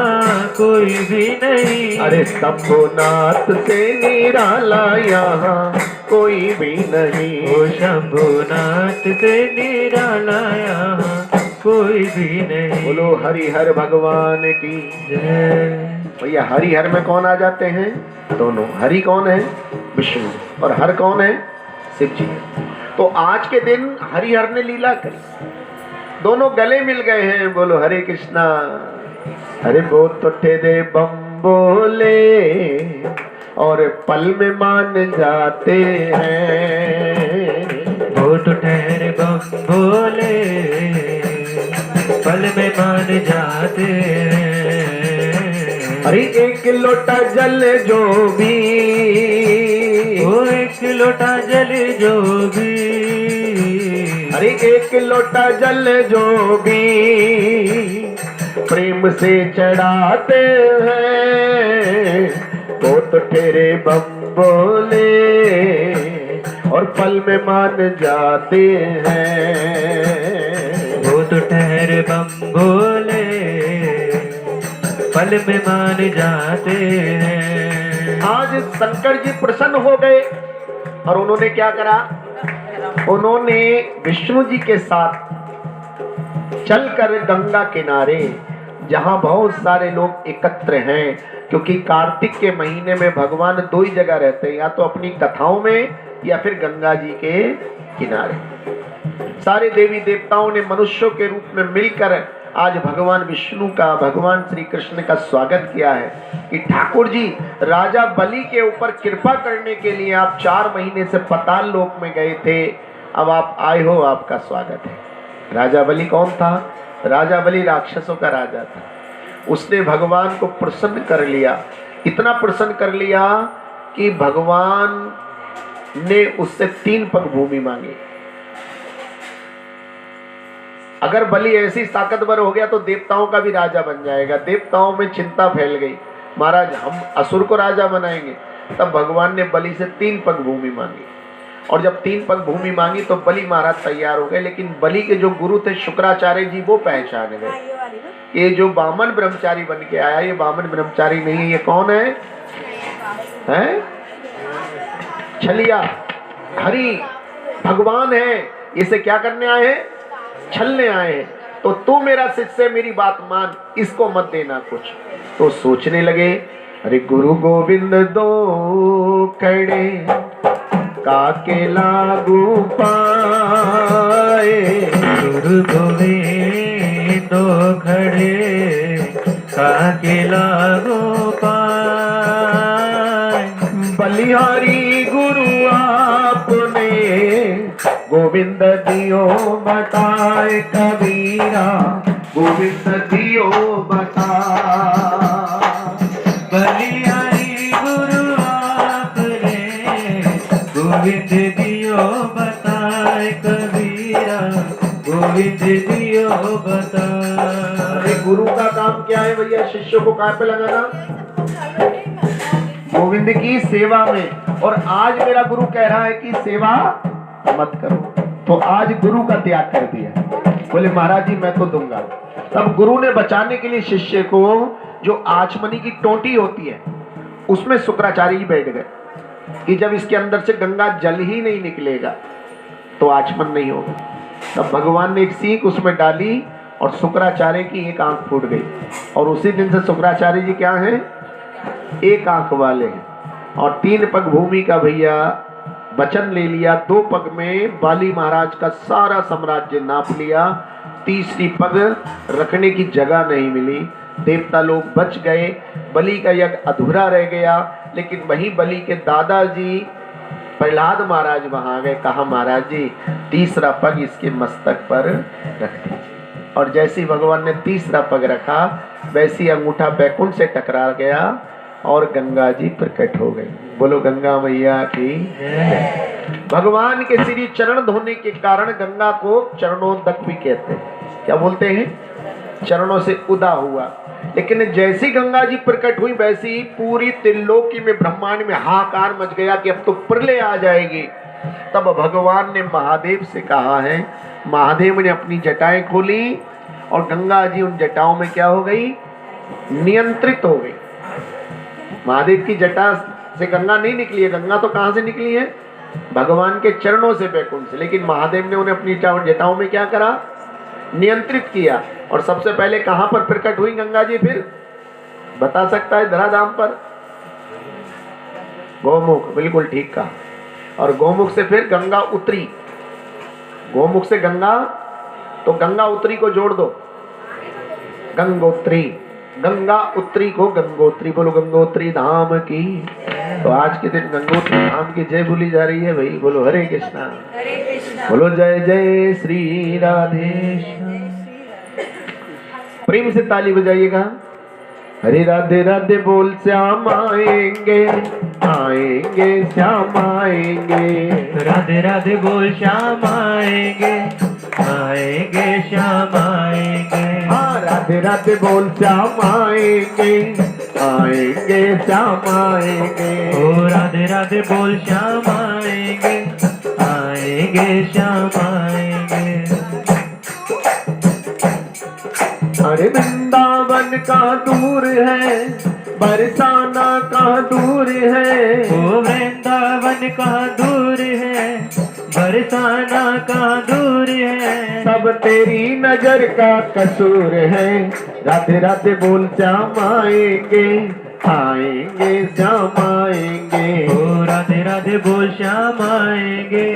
कोई भी नहीं। अरे शंभुनाथ से निराला यहाँ कोई भी नहीं, ओ शंभुनाथ से निराला यहाँ कोई भी नहीं। बोलो हरिहर भगवान की जय। भैया हरिहर में कौन आ जाते हैं? दोनों। हरि कौन है? विष्णु। और हर कौन है? शिव जी। तो आज के दिन हरिहर ने लीला करी, दोनों गले मिल गए हैं। बोलो हरे कृष्णा। अरे वो तो ठेरे बम बोले और पल में मान जाते हैं, वो तो ठहरे बम बोले पल में मान जाते हैं। अरे एक लोटा जल जो भी, वो एक लोटा जल जो भी, अरे एक लोटा जल जो भी प्रेम से चढ़ाते हैं, वो तो तेरे बम बोले और पल में मान जाते हैं, वो तो ठहरे बम बोले पल में मान जाते हैं। आज शंकर जी प्रसन्न हो गए और उन्होंने क्या करा? उन्होंने विष्णु जी के साथ चलकर गंगा किनारे, जहां बहुत सारे लोग एकत्र हैं, क्योंकि कार्तिक के महीने में भगवान दो ही जगह रहते हैं, या तो अपनी कथाओं में या फिर गंगा जी के किनारे। सारे देवी देवताओं ने मनुष्यों के रूप में मिलकर आज भगवान विष्णु का, भगवान श्री कृष्ण का स्वागत किया है कि ठाकुर जी राजा बलि के ऊपर कृपा करने के लिए आप 4 महीने से पाताल लोक में गए थे, अब आप आए हो, आपका स्वागत है। राजा बलि कौन था? राजा बलि राक्षसों का राजा था। उसने भगवान को प्रसन्न कर लिया, इतना प्रसन्न कर लिया कि भगवान ने उससे 3 पग भूमि मांगी। अगर बलि ऐसी ताकतवर हो गया तो देवताओं का भी राजा बन जाएगा। देवताओं में चिंता फैल गई, महाराज हम असुर को राजा बनाएंगे। तब भगवान ने बलि से 3 पग भूमि मांगी, और जब 3 पग भूमि मांगी तो बलि महाराज तैयार हो गए। लेकिन बलि के जो गुरु थे शुक्राचार्य जी, वो पहचान गए ये जो बामन ब्रह्मचारी बन के आया, ये बामन ब्रह्मचारी नहीं है, ये कौन है? हैं? छलिया हरि भगवान है। इसे क्या करने आए हैं? छलने आए हैं। तो तू मेरा शिष्य, मेरी बात मान, इसको मत देना कुछ। तो सोचने लगे, अरे गुरु गोविंद दो खड़े काके लागू पाए, गुरु गोविंद दो खड़े काके लागू पाए। बलिहारी गुरु आपने गोविंद दियो बताए, कबीरा गोविंद दियो बता। बलिहारी गुरु आपने गोविंद दियो बताए, कबीरा गोविंद दियो बता। अरे गुरु का काम क्या है भैया? शिष्य को कहाँ पे लगाना? गोविंद की सेवा में। और आज मेरा गुरु कह रहा है कि सेवा मत करो, तो आज गुरु का त्याग कर दिया। बोले महाराज जी मैं तो दूंगा। तब गुरु ने बचाने के लिए शिष्य को, जो आचमनी की टोटी होती है उसमें शुक्राचार्य जी बैठ गए कि जब इसके अंदर से गंगा जल ही नहीं निकलेगा तो आचमन नहीं होगा। तब भगवान ने एक सीख उसमें डाली और शुक्राचार्य की एक आंख फूट गई। और उसी दिन से शुक्राचार्य जी क्या हैं? एक आंख वाले हैं। और 3 पग भूमि का भैया वचन ले लिया। 2 पग में बाली महाराज का सारा साम्राज्य नाप लिया। तीसरी पग रखने की जगह नहीं मिली। देवता लोग बच गए, बलि का यज्ञ अधूरा रह गया। लेकिन वही बलि के दादाजी प्रहलाद महाराज वहां आ गए। कहा महाराज जी तीसरा पग इसके मस्तक पर रख दीजिए। और जैसे ही भगवान ने तीसरा पग रखा वैसी अंगूठा बैकुंठ से टकरा गया और गंगा जी प्रकट हो गई। बोलो गंगा मैया की। भगवान के श्री चरण धोने के कारण गंगा को चरणोदक भी कहते हैं। क्या बोलते हैं? चरणों से उदा हुआ। लेकिन जैसी गंगा जी प्रकट हुई वैसी पूरी त्रिलोकी में ब्रह्मांड में हाहाकार मच गया कि अब तो प्रलय आ जाएगी। तब भगवान ने महादेव से कहा है, महादेव ने अपनी जटाएं खोली और गंगा जी उन जटाओं में क्या हो गई? नियंत्रित हो गई। महादेव की जटा से गंगा नहीं निकली है। गंगा तो कहां से निकली है? भगवान के चरणों से, बैकुंठ से। लेकिन महादेव ने उन्हें अपनी जटाओं में क्या करा? नियंत्रित किया। और सबसे पहले कहां पर प्रकट हुई गंगा जी? फिर बता सकता है? धराधाम पर, गौमुख। बिल्कुल ठीक कहा। और गौमुख से फिर गंगा उतरी। गौमुख से गंगा, तो गंगा उतरी को जोड़ दो, गंगोत्री। गंगा उत्तरी को गंगोत्री। बोलो गंगोत्री धाम की। तो आज के दिन गंगोत्री धाम की जय बोली जा रही है भाई। बोलो हरे कृष्णा, बोलो जय जय श्री राधे। प्रेम से ताली बजाइएगा। हरे राधे राधे बोल श्याम आएंगे, आएंगे श्याम आएंगे। राधे राधे बोल श्याम आएंगे, आएंगे श्याम आएंगे। हाँ राधे राधे बोल श्याम आएंगे, आएंगे श्याम आएंगे। ओ राधे राधे बोल श्याम आएंगे, आएंगे श्याम आएंगे। अरे वृंदावन कहाँ दूर है, बरसाना कहाँ दूर है। ओ वृंदावन कहाँ दूर है, बरसाना कहाँ दूर है। सब तेरी नजर का कसूर है। राधे राधे बोल श्याम आएंगे, आएंगे श्याम आएंगे। ओ राधे राधे बोल श्याम आएंगे,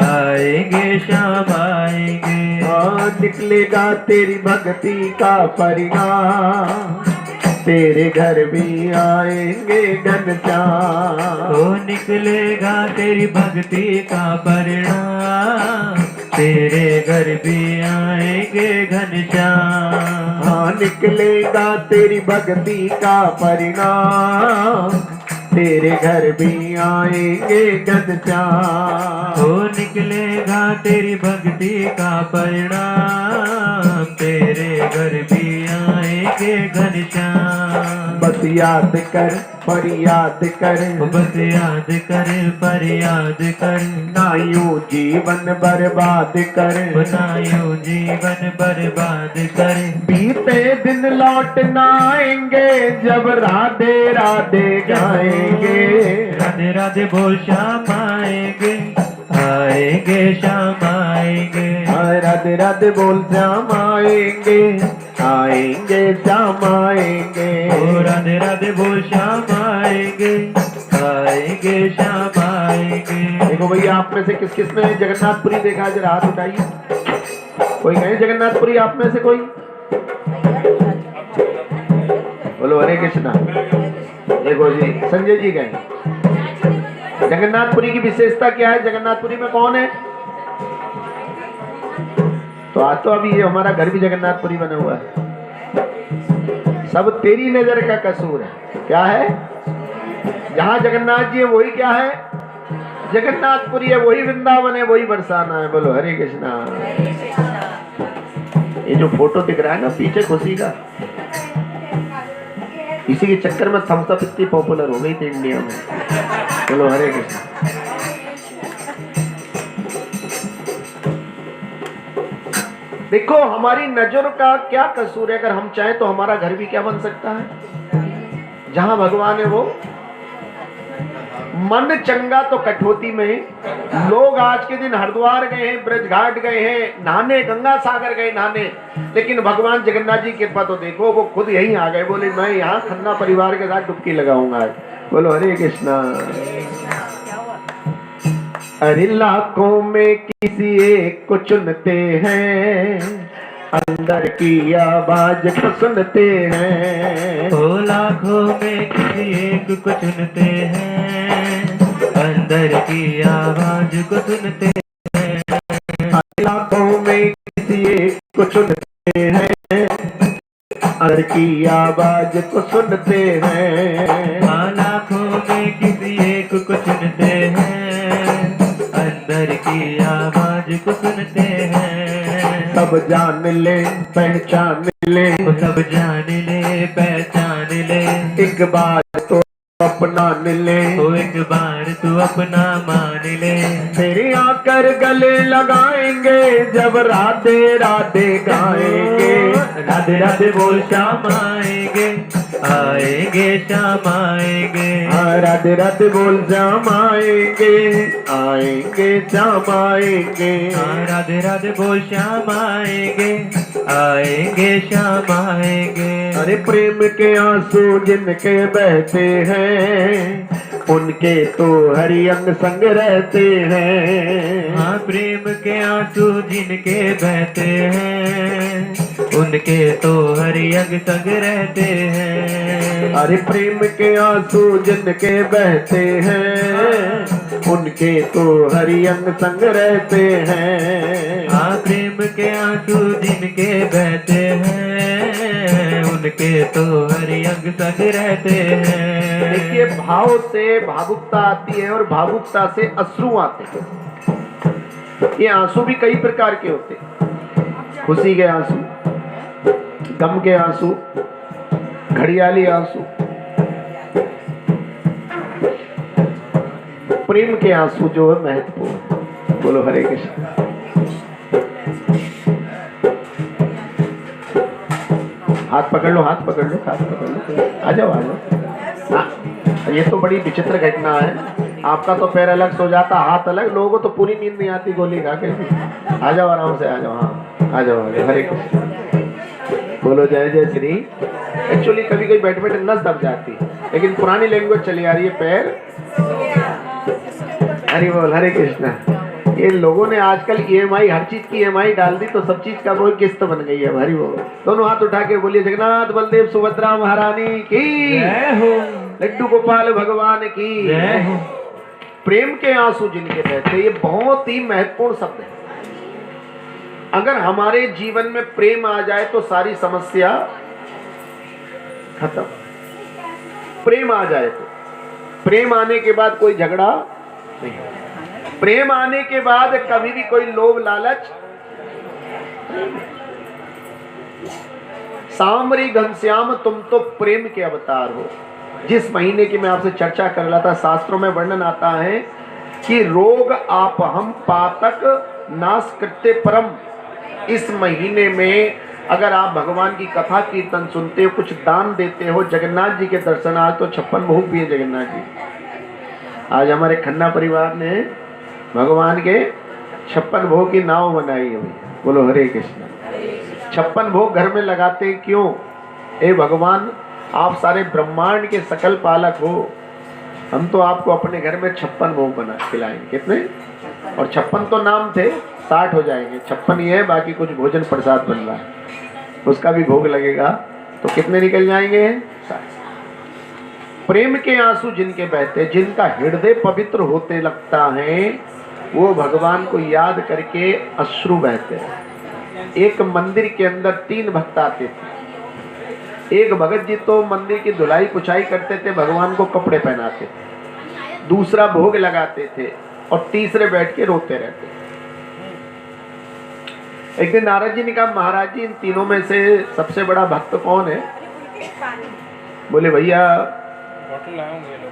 आएंगे श्याम आएंगे। निकलेगा तेरी भक्ति का परिणाम, तेरे घर भी आएंगे घनश्याम। ओ निकलेगा तेरी भक्ति का परिणाम, तेरे घर भी आएंगे घनश्याम। हाँ निकलेगा तेरी भक्ति का परिणाम, तेरे घर भी आएंगे घनश्याम। ओ निकलेगा तेरी भक्ति का परिणाम, तेरे घर भी आएंगे घनश्याम। बस याद कर फरियाद कर, बस याद कर फरियाद कर। ना यूं जीवन बर्बाद कर, ना यूं जीवन बर्बाद कर। बीते दिन लौट ना आएंगे जब राधे राधे गाएंगे। राधे राधे बोल श्याम आएंगे, आएंगे श्याम आएंगे। राधे राधे बोल श्याम आएंगे, आएंगे श्याम आएंगे। ओ राधे राधे बोल श्याम आएंगे, आएंगे श्याम आएंगे। देखो भैया आप में से किस किस ने जगन्नाथपुरी देखा? जरा हाथ उठाइए। कोई गए जगन्नाथपुरी आप में से? कोई बोलो हरे कृष्णा। देखो जी संजय जी गए। जगन्नाथपुरी की विशेषता क्या है? जगन्नाथपुरी में कौन है? तो आज तो अभी ये हमारा घर भी जगन्नाथपुरी बना हुआ है। सब तेरी नजर का कसूर है। क्या है? जहां जगन्नाथ जी है वही क्या है? जगन्नाथपुरी है, वही वृंदावन है, वही बरसाना है। बोलो हरे कृष्णा। ये जो फोटो दिख रहा है ना पीछे खुशी का, इसी के चक्कर में थम्स अप इतनी पॉपुलर हो गई थी इंडिया में। चलो हरे कृष्ण। देखो हमारी नजर का क्या कसूर है, अगर हम चाहें तो हमारा घर भी क्या बन सकता है। जहां भगवान है वो मन चंगा तो कठौती में। लोग आज के दिन हरिद्वार गए हैं, ब्रज घाट गए हैं नहाने, गंगा सागर गए नहाने, लेकिन भगवान जगन्नाथ जी की कृपा तो देखो, वो खुद यहीं आ गए, बोले मैं यहाँ खन्ना परिवार के साथ डुबकी लगाऊंगा। बोलो हरे कृष्णा। अरे लाखों में किसी एक को चुनते हैं, अंदर की आवाज को सुनते हैं। ओ लाखों में किसी एक को चुनते हैं, अंदर की आवाज को सुनते हैं। लाखों में किसी एक को चुनते हैं, अंदर की आवाज को सुनते हैं। लाखों में किसी एक को चुनते हैं, अंदर की आवाज को सुनते हैं। सब जान ले पहचान ले, सब जान ले पहचान ले, एक बार तो अपना ले, तो एक बार तू अपना मान ले। तेरे आकर गले लगाएंगे जब राधे राधे गाएंगे। राधे राधे बोल श्याम आएंगे, आएंगे श्याम आएंगे। राधे राधे बोल श्याम आएंगे, आएंगे श्याम आएंगे। राधे राधे बोल श्याम आएंगे, आएंगे श्याम आएंगे। अरे प्रेम के आंसू जिनके बहते हैं, उनके तो हरि अंग संग रहते हैं। हाँ प्रेम के आंसू जिनके बहते हैं, उनके तो हरि अंग संग रहते हैं। अरे प्रेम के आंसू जिनके बहते हैं, उनके तो हरि अंग संग रहते हैं। हाँ प्रेम के आंसू जिनके बहते हैं, उनके तो हरि अंग संग रहते हैं। देखिए भाव से भावुकता आती है और भावुकता से अश्रु आते हैं। ये आंसू भी कई प्रकार के होते हैं, खुशी के आंसू, गम के आंसू, घड़ियाली आंसू, प्रेम के आंसू जो है महत्वपूर्ण। बोलो हरे कृष्ण। हाथ पकड़ लो, हाथ पकड़ लो, हाथ पकड़ लो, आ जाओ आ जाओ। हाँ, ये तो बड़ी विचित्र घटना है। आपका तो पैर अलग सो जाता, हाथ अलग, लोगों को तो पूरी नींद नहीं आती गोली खा के। आ जाओ आराम से, आ जाओ। हाँ आ जाओ, आ जाओ। हरे कृष्ण। बोलो जय जय श्री। एक्चुअली कभी कभी बैठ बैठे नस दब जाती है, लेकिन पुरानी लैंग्वेज चली आ रही है, पैर। हरि बोल हरे कृष्ण। ये लोगों ने आजकल EMI, हर चीज की EMI डाल दी, तो सब चीज का कोई किस्त बन गई है। हरि बोल। दोनों हाथ उठा के बोलिए जगन्नाथ बलदेव सुभद्रा महारानी की जय हो, लड्डू गोपाल भगवान की जय हो। प्रेम के आंसू जिनके बहते, ये बहुत ही महत्वपूर्ण शब्द है। अगर हमारे जीवन में प्रेम आ जाए तो सारी समस्या खत्म। प्रेम आ जाए तो, प्रेम आने के बाद कोई झगड़ा नहीं, प्रेम आने के बाद कभी भी कोई लोभ लालच। सामरी घनश्याम तुम तो प्रेम के अवतार हो। जिस महीने की मैं आपसे चर्चा कर रहा था, शास्त्रों में वर्णन आता है कि रोग आप हम पातक नाश करते परम। इस महीने में अगर आप भगवान की कथा कीर्तन सुनते हो, कुछ दान देते हो, जगन्नाथ जी के दर्शन, आज तो 56 भोग भी है जगन्नाथ जी। आज हमारे खन्ना परिवार ने भगवान के 56 भोग की नाव बनाई हुई। बोलो हरे कृष्ण। 56 भोग घर में लगाते क्यों? ए भगवान, आप सारे ब्रह्मांड के सकल पालक हो, हम तो आपको अपने घर में 56 भोग बना खिलाएंगे। कितने? और 56 तो नाम थे, 60 हो जाएंगे। 56 ये है, बाकी कुछ भोजन प्रसाद बन रहा है, उसका भी भोग लगेगा, तो कितने निकल जाएंगे? 60। प्रेम के आंसू जिनके बहते, जिनका हृदय पवित्र होते लगता है, वो भगवान को याद करके अश्रु बहते हैं। एक मंदिर के अंदर 3 भक्त आते थे। एक भगत जी तो मंदिर की धुलाई पुछाई करते थे, भगवान को कपड़े पहनाते थे, दूसरा भोग लगाते थे, और तीसरे बैठ के रोते रहते। एक दिन नारद जी ने कहा महाराज जी इन तीनों में से सबसे बड़ा भक्त कौन है? बोले भैया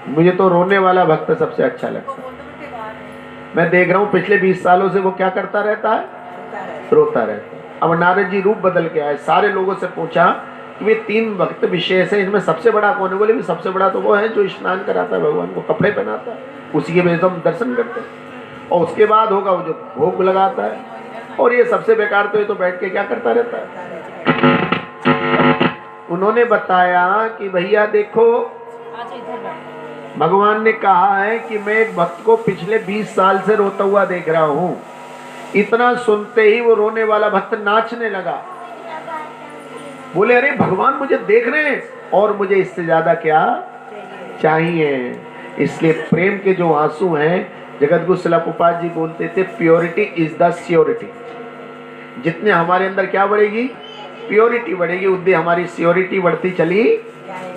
मुझे तो रोने वाला भक्त सबसे अच्छा लगता है। मैं देख रहा हूँ पिछले 20 सालों से वो क्या करता रहता है? रोता रहता है। अब नारद जी रूप बदल के आए, सारे लोगों से पूछा कि वे 3 भक्त विशेष है, इनमें सबसे बड़ा कौन है? बोले भी सबसे बड़ा तो वो है जो स्नान कराता है, भगवान को कपड़े पहनाता है, उसी के वजह से हम दर्शन करते हैं, और उसके बाद होगा वो जो भोग लगाता है, और ये सबसे बेकार तो ये तो बैठ के क्या करता रहता है। उन्होंने बताया कि भैया देखो भगवान ने कहा है कि मैं एक भक्त को पिछले 20 साल से रोता हुआ देख रहा हूं। इतना सुनते ही वो रोने वाला भक्त नाचने लगा। बोले अरे भगवान मुझे देख रहे हैं और मुझे इससे ज्यादा क्या चाहिए। इसलिए प्रेम के जो आंसू हैं, जगतगुरु शिला प्रभुपाद जी बोलते थे प्योरिटी इज द श्योरिटी। जितने हमारे अंदर क्या बढ़ेगी? प्योरिटी बढ़ेगी, उतनी हमारी श्योरिटी बढ़ती चली,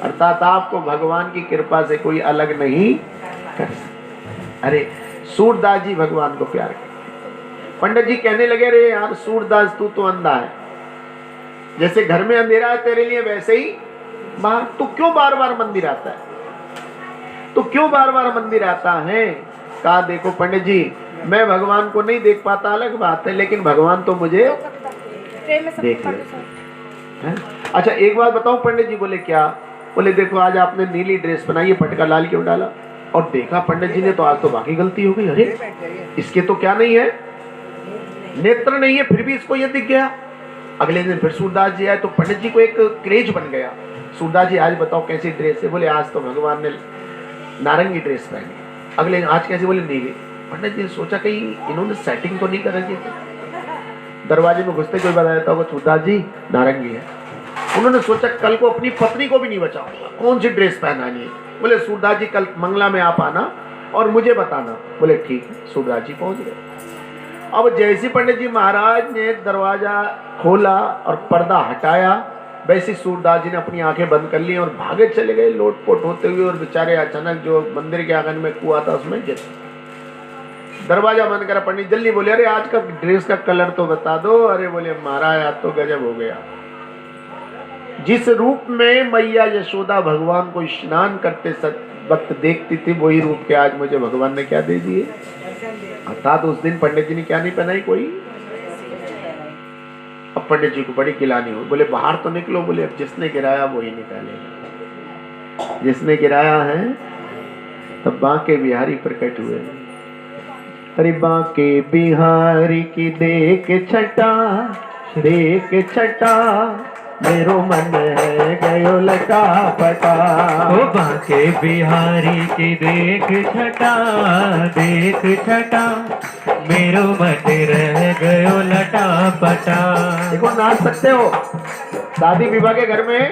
अर्थात आपको भगवान की कृपा से कोई अलग नहीं कर सकता। अरे सूरदास जी भगवान को प्यार करते। पंडित जी कहने लगे अरे यार सूरदास तू तो अंधा है, जैसे घर में अंधेरा है तेरे लिए वैसे ही बाहर, तू क्यों बार बार मंदिर आता है? तो क्यों बार बार मंदिर आता है? कहा देखो पंडित जी मैं भगवान को नहीं देख पाता अलग बात है, लेकिन भगवान तो मुझे देख ले। अच्छा एक बात बताओ पंडित जी। बोले क्या? बोले देखो आज आपने नीली ड्रेस बनाई है, पटका लाल क्यों डाला? और देखा पंडित जी ने तो आज तो बाकी गलती हो गई। अरे इसके तो क्या नहीं है, नेत्र नहीं है, फिर भी इसको ये दिख गया। अगले दिन फिर सूरदास जी आए तो पंडित जी को एक क्रेज बन गया। सूरदास जी आज बताओ कैसी ड्रेस है? बोले आज तो भगवान ने नारंगी ड्रेस पहनी। अगले दिन आज कैसी? बोले नीली। पंडित जी ने सोचा कहीं इन्होंने सेटिंग तो नहीं कर रखी थी। दरवाजे में घुसते कोई बताया था वो सूरदास जी नारंगी है। उन्होंने सोचा कल को अपनी पत्नी को भी नहीं बचाऊंगा, कौन सी ड्रेस पहनानी है। बोले सूरदास जी कल मंगला में आप आना और मुझे बताना। बोले ठीक है। सूरदास जी पहुंच गए। अब जैसे पंडित जी महाराज ने दरवाजा खोला और पर्दा हटाया, वैसे सूरदास जी ने अपनी आंखें बंद कर ली और भागे चले गए लोटपोट होते हुए। और बेचारे अचानक जो मंदिर के आंगन में कुआ था उसमें गिर। दरवाजा बंद करा। पंडित जल्दी बोले अरे आज का ड्रेस का कलर तो बता दो। अरे बोले महाराज आज तो गजब हो गया। जिस रूप में मैया यशोदा भगवान को स्नान करते वक्त देखती थी वही रूप के आज मुझे भगवान ने क्या दे दिए। अर्थात उस दिन पंडित जी ने क्या नहीं पहनाई कोई। अब पंडित जी को बड़ी गिलानी हो। बोले बाहर तो निकलो। बोले अब जिसने गिराया वही निकालेगा। जिसने गिराया है तब बांके बिहारी प्रकट हुए। अरे बांके बिहारी की देख छटा, देख छटा मेरो मन है गयो लटा पटा। ओ बांके बिहारी की देख छटा, देख छटा मेरो मन रह गयो लटा पटा। देखो नाच सकते हो, शादी विवाह के घर में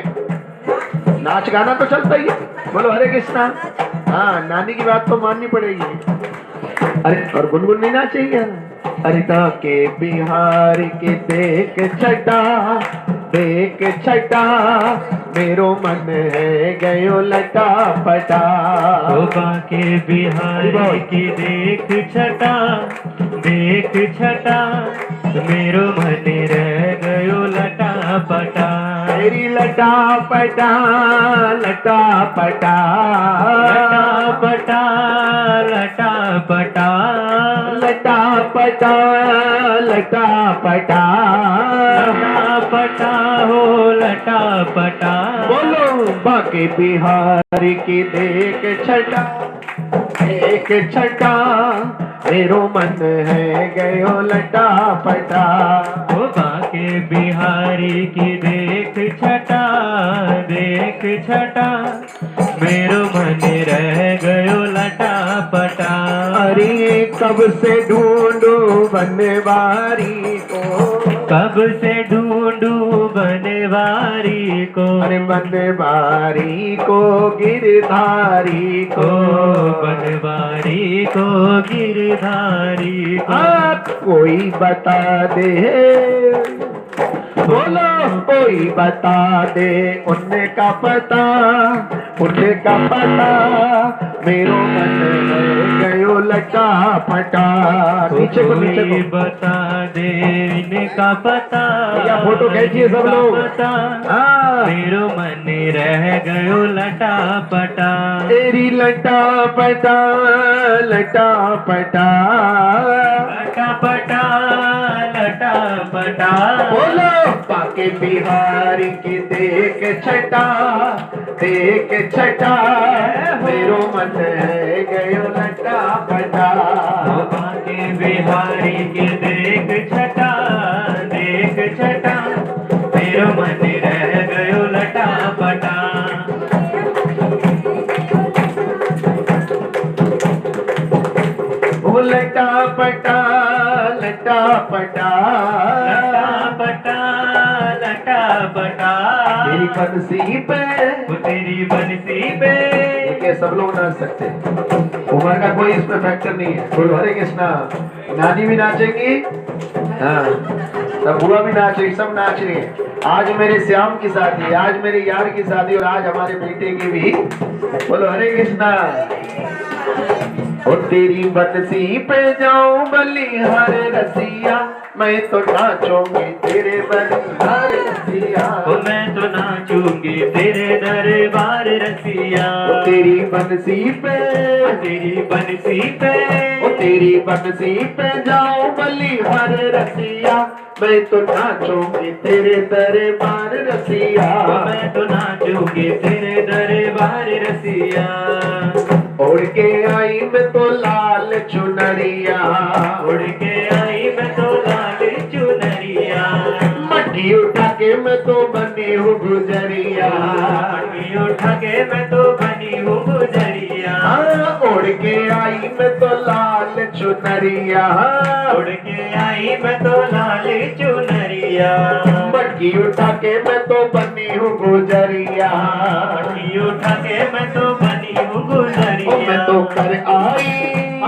नाच गाना तो चलता ही है। बोलो हरे कृष्णा। हाँ नानी की बात तो माननी पड़ेगी। अरे और गुनगुन नहीं नाचेंगे। अरे के बिहार के देख छटा, देख छटा मेरो मन है गयो लटा पटा। ओ बांके बिहारी की देख छटा, देख छटा मेरो मन रह गयो लटा पटा। तेरी लटा पटा, लटा पटा, लटा पटा, लटा पटा, लटा पटा, लटा पटा, लटा पटा हो लटा पटा। बोलो बांके बिहारी की देख छटा, देख छटा मेरो मन है गयो लटा पटा। ओ बांके बिहारी की देख छटा, देख छटा मेरो मन रह गयो लटा पटा। अरे कब से ढूंढू बनवारी को, कब से ढूंढू बनवारी को। अरे बनवारी को गिरधारी को, बनवारी को गिरधारी को। कोई बता दे, बोलो कोई बता दे उनका पता, उनका पता मेरो मन में गयो लटा पटा। नीचे को नीचे को बता दे इनका पता, या फोटो खींचिए सब लोग। हाँ मेरो मन रह गयो लटा पटा, तेरी लटा पटा लटा पटा लटा पटा लटा पटा। बोलो बाके बिहारी की देख छटा, देख छटा मेरो मन है गयो लटा पटा। बाके बिहारी की देख छटा, देख छटा मेरो मन रह गयो लटा पटा। वो लटा पटा लटा पटा लटा पटा लटा पटा। तेरी बंसी पे, वो तेरी बंसी पे। ये सब लोग नाच सकते हैं, उम्र का कोई इसमें फैक्टर नहीं है। बोलो हरे कृष्णा। नानी भी नाचेंगी, हाँ सब बुआ भी नाचेगी, सब नाच रही है। आज मेरे श्याम की शादी है, आज मेरे यार की शादी और आज हमारे बेटे की भी। बोलो हरे कृष्णा। और तेरी बंसी पे जाऊं बलिहार रसिया, मैं तो नाचूंगी तेरे बलिहार रसिया। ओ मैं तो नाचूंगी तेरे दरबार रसिया। ओ तेरी बंसी पे, तेरी बंसी पे, ओ तेरी बंसी पे जाऊं बलिहार रसिया, मैं तो नाचूंगी तेरे दरबार रसिया। ओ मैं तो नाचूंगी तेरे दरबार रसिया। उड़ के आई मैं तो लाल चुनरिया, उड़ के आई मैं तो लाल चुनरिया। मट्टी उठा के मैं तो बनी हूँ गुजरिया, मट्टी उठा के मैं तो बनी हूँ गुजरिया। उड़ के आई मैं तो लाल चुनरिया, उड़ के आई मैं तो लाल चुनरिया। मटकी उठा के मैं तो बनी हूँ गुजरिया, मट्टी उठा के मैं तो बनी हूँ गुजरिया। ओ मैं तो कर आई,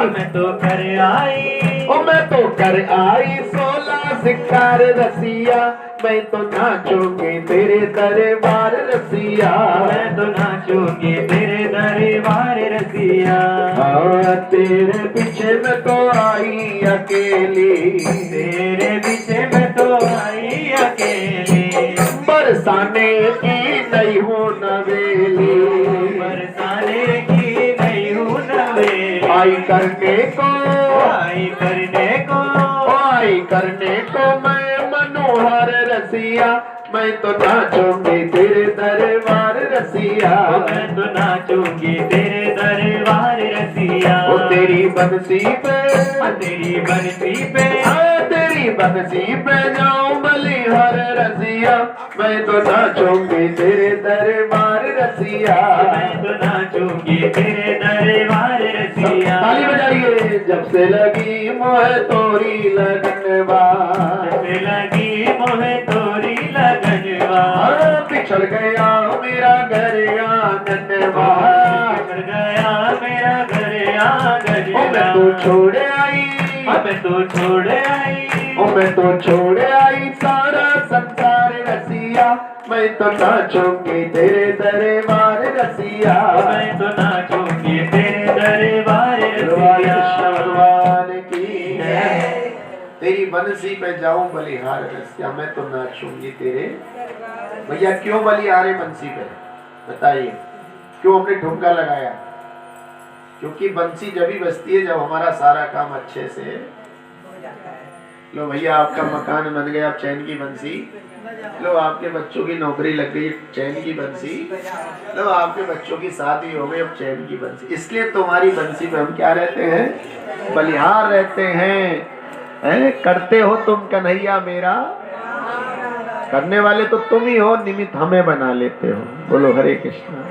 मैं तो कर आई, ओ मैं तो कर आई 16 शिकार रसिया, मैं तो नाचूंगी तेरे दरबार रसिया। मैं तो नाचूंगी तेरे दरबार रसिया। हाँ तेरे पीछे मैं तो आई अकेली, तेरे पीछे मैं तो आई अकेली। बरसाने की नहीं हूँ नवेली, बरसाने की नहीं हूँ नवेली। आई करने को, आई करने को, आई करने को मैं मनोहर रसिया, मैं तो नाचूंगी तेरे दरबार रसिया। मैं तो नाचूंगी तेरे दरबार रसिया। ओ तेरी बंसी पे, तेरी बंसी पे, तेरी बंसी पे जाऊं बलिहार रसिया, मैं तो नाचूंगी तेरे दरबार रसिया। मैं तो नाचूंगी तेरे दरबार रसिया। ताली बजाइए। जब से लगी मोह तोरी लगनवा, जब लगी मोहे तोरी लगनवा। पिछड़ गया मेरा घर आंगनवा, बिछड़ गया मेरा घर आंगनवा। मैं तो छोड़ आई, मैं तो छोड़ आई, मैं तो छोड़ आई सारा संसार रसिया, मैं तो नाचूंगी तेरे दरबार रसिया। मैं तो नाचूंगी तेरे दरबार रसिया। भगवान की है। तेरी बंसी पे जाऊं बलिहार रसिया, मैं तो नाचूंगी तेरे। भैया क्यों बलिहारे बंसी पे बताइए, क्यों हमने ठुमका लगाया? क्योंकि बंसी जब ही बजती है जब हमारा सारा काम अच्छे से। लो भैया आपका मकान बन गया, आप चैन की बंसी। लो आपके बच्चों की नौकरी लग गई, चैन की बंसी। लो आपके बच्चों की शादी हो गई, अब चैन की बंसी। इसलिए तुम्हारी बंसी पे हम क्या रहते हैं? बलिहार रहते हैं। करते हो तुम कन्हैया मेरा, करने वाले तो तुम ही हो, निमित्त हमें बना लेते हो। बोलो हरे कृष्णा।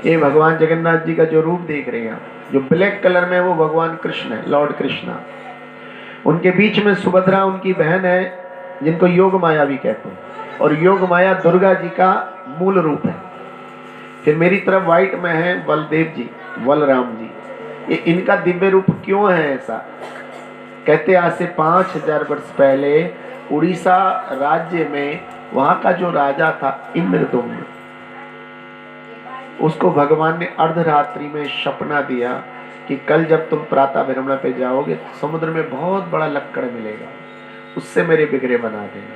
ये भगवान जगन्नाथ जी का जो रूप देख रहे हैं, जो ब्लैक कलर में, वो भगवान कृष्ण है, लॉर्ड कृष्णा। उनके बीच में सुभद्रा उनकी बहन है, जिनको योग माया भी कहते हैं, और योग माया दुर्गा जी का मूल रूप है। फिर मेरी तरफ व्हाइट में है बलदेव जी, बलराम जी। ये इनका दिव्य रूप क्यों है ऐसा? कहते आज से 5000 वर्ष पहले उड़ीसा राज्य में वहां का जो राजा था इंद्रदुम्न, उसको भगवान ने अर्धरात्रि में सपना दिया कि कल जब तुम प्रातः भ्रमण पे जाओगे तो समुद्र में बहुत बड़ा लक्कड़ मिलेगा, उससे मेरे बिगड़े बना देना।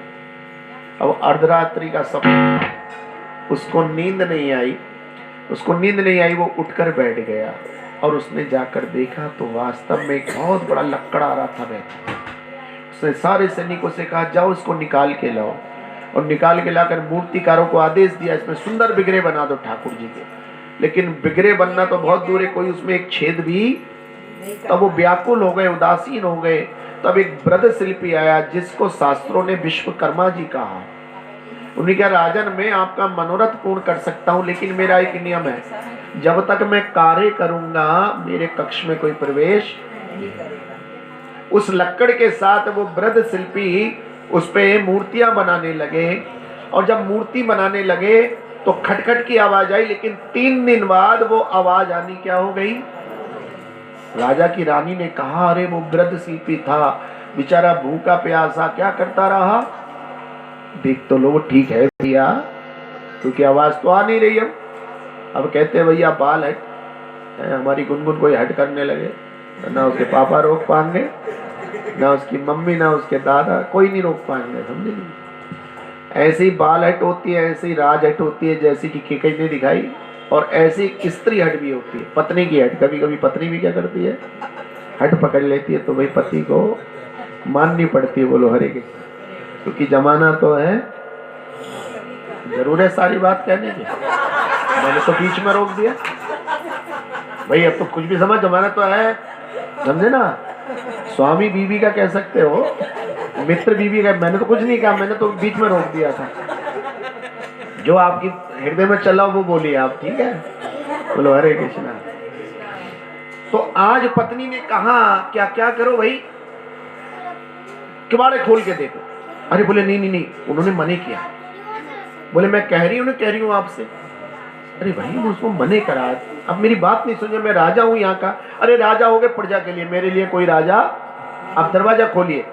अब अर्धरात्रि का सपना, उसको नींद नहीं आई, वो उठकर बैठ गया और उसने जाकर देखा तो वास्तव में एक बहुत बड़ा लक्कड़ आ रहा था बैठा। उसने सारे सैनिकों से कहा जाओ इसको निकाल के लाओ, और निकाल के लाकर मूर्तिकारों को आदेश दिया इसमें सुंदर बिगड़े बना दो ठाकुर जी के। लेकिन बिगड़े बनना तो बहुत दूर है, कोई उसमें एक छेद भी, तब वो व्याकुल हो गए, उदासीन हो गए। तब एक वृद्ध शिल्पी आया जिसको शास्त्रों ने विश्वकर्मा जी कहा। उन्होंने कहा राजन मैं आपका मनोरथ पूर्ण कर सकता हूं, लेकिन मेरा एक नियम है, जब तक मैं कार्य करूंगा मेरे कक्ष में कोई प्रवेश नहीं करेगा। उस लक्कड़ के साथ वो वृद्ध शिल्पी उस पे मूर्तियां बनाने लगे, और जब मूर्ति बनाने लगे तो खटखट की आवाज आई, लेकिन 3 दिन बाद वो आवाज आनी क्या हो गई। राजा की रानी ने कहा अरे वो वृद्ध शिल्पी था बेचारा भूखा प्यासा क्या करता रहा, देख तो लो ठीक है भैया, क्योंकि आवाज तो आ नहीं रही। अब कहते भैया बाल हट, हमारी गुनगुन कोई हट करने लगे, ना उसके पापा रोक पाएंगे, ना उसकी मम्मी, ना उसके दादा, कोई नहीं रोक पाएंगे, समझे नहीं। ऐसे ही बाल हट होती है, ऐसे ही राज हट होती है जैसी कि केकई ने दिखाई, और ऐसी स्त्री हट भी होती है, पत्नी की हट। कभी कभी पत्नी भी क्या करती है, हट पकड़ लेती है, तो भाई पति को माननी पड़ती है, बोलो हरे के, क्योंकि जमाना तो है। जरूर है सारी बात कहने की, मैंने तो बीच में रोक दिया भाई, अब तो कुछ भी समझ, जमाना तो है, समझे ना। स्वामी बीवी का कह सकते हो, मित्र बीवी का, मैंने तो कुछ नहीं कहा, मैंने तो बीच में रोक दिया था। जो आपकी हृदय में चला वो बोलिए आप, ठीक है, बोलो हरे कृष्णा। तो आज पत्नी ने कहा क्या क्या करो भाई, किवाड़े खोल के देखो। अरे बोले नहीं, उन्होंने मने किया। बोले मैं कह रही हूँ आपसे। अरे भाई उसको मने करा, अब मेरी बात नहीं सुनिए, मैं राजा हूं यहाँ का। अरे राजा हो गए प्रजा के लिए, मेरे लिए कोई राजा, अब दरवाजा खोलिए।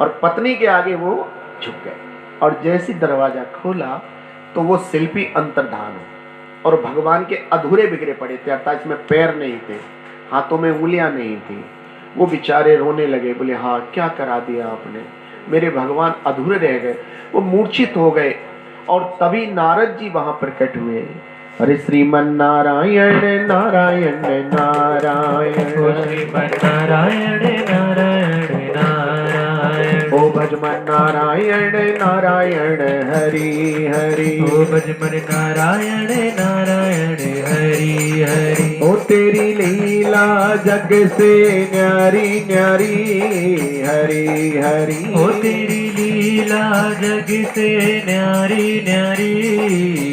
और पत्नी के आगे वो झुक गए, और जैसी दरवाजा खोला तो वो शिल्पी अंतर्धान हो, और भगवान के अधूरे बिगड़े पड़े थे, अर्थात इसमें पैर नहीं थे, हाथों में उंगलियां नहीं थी। वो बेचारे रोने लगे, बोले हाँ क्या करा दिया आपने, मेरे भगवान अधूरे रह गए। वो मूर्छित हो गए, और तभी नारद जी वहां प्रकट हुए। अरे श्रीमन नारायण नारायण नारायण, श्रीमन नारायण नारायण नारायण, ओ भजमन नारायण नारायण हरि हरि, ओ भजमन नारायण नारायण हरि हरि। ओ तेरी लीला जग से न्यारी न्यारी हरि हरि, ओ तेरी लीला जग से न्यारी न्यारी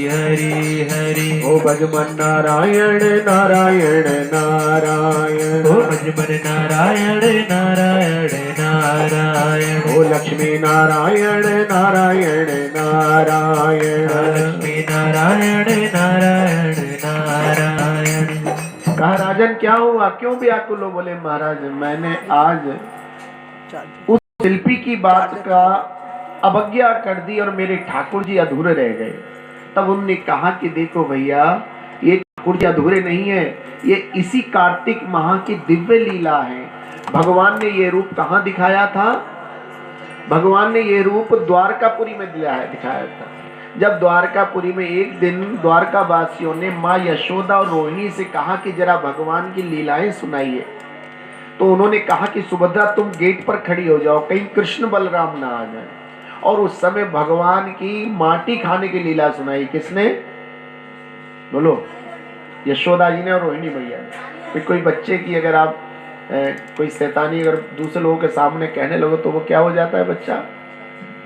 हरि हरि। ओ भजमन नारायण नारायण नारायण, ओ भजमन नारायण नारायण नारायण, ओ लक्ष्मी नारायण नारायण नारायण, लक्ष्मी नारायण नारायण नारायण। कहा राजन क्या हुआ, क्यों व्याकुल हो। बोले महाराज मैंने आज उस शिल्पी की बात का अवज्ञा कर दी और मेरे ठाकुर जी अधूरे रह गए। तब उन्होंने कहा कि देखो भैया ये ठाकुर जी अधूरे नहीं है, ये इसी कार्तिक माह की दिव्य लीला है। भगवान ने ये रूप कहाँ दिखाया था, भगवान ने ये रूप द्वारकापुरी में दिखाया था। जब द्वारकापुरी में एक दिन द्वारकावासियों ने माँ यशोदा और रोहिणी से कहा कि जरा भगवान की लीलाएं सुनाइए, तो उन्होंने कहा कि सुभद्रा तुम गेट पर खड़ी हो जाओ, कहीं कृष्ण बलराम ना आ जाए। और उस समय भगवान की माटी खाने की लीला सुनाई। किसने, बोलो, यशोदा जी ने और रोहिणी मैया ने। फिर कोई बच्चे की अगर आप कोई शैतानी अगर दूसरे लोगों के सामने कहने लगो तो वो क्या हो जाता है, बच्चा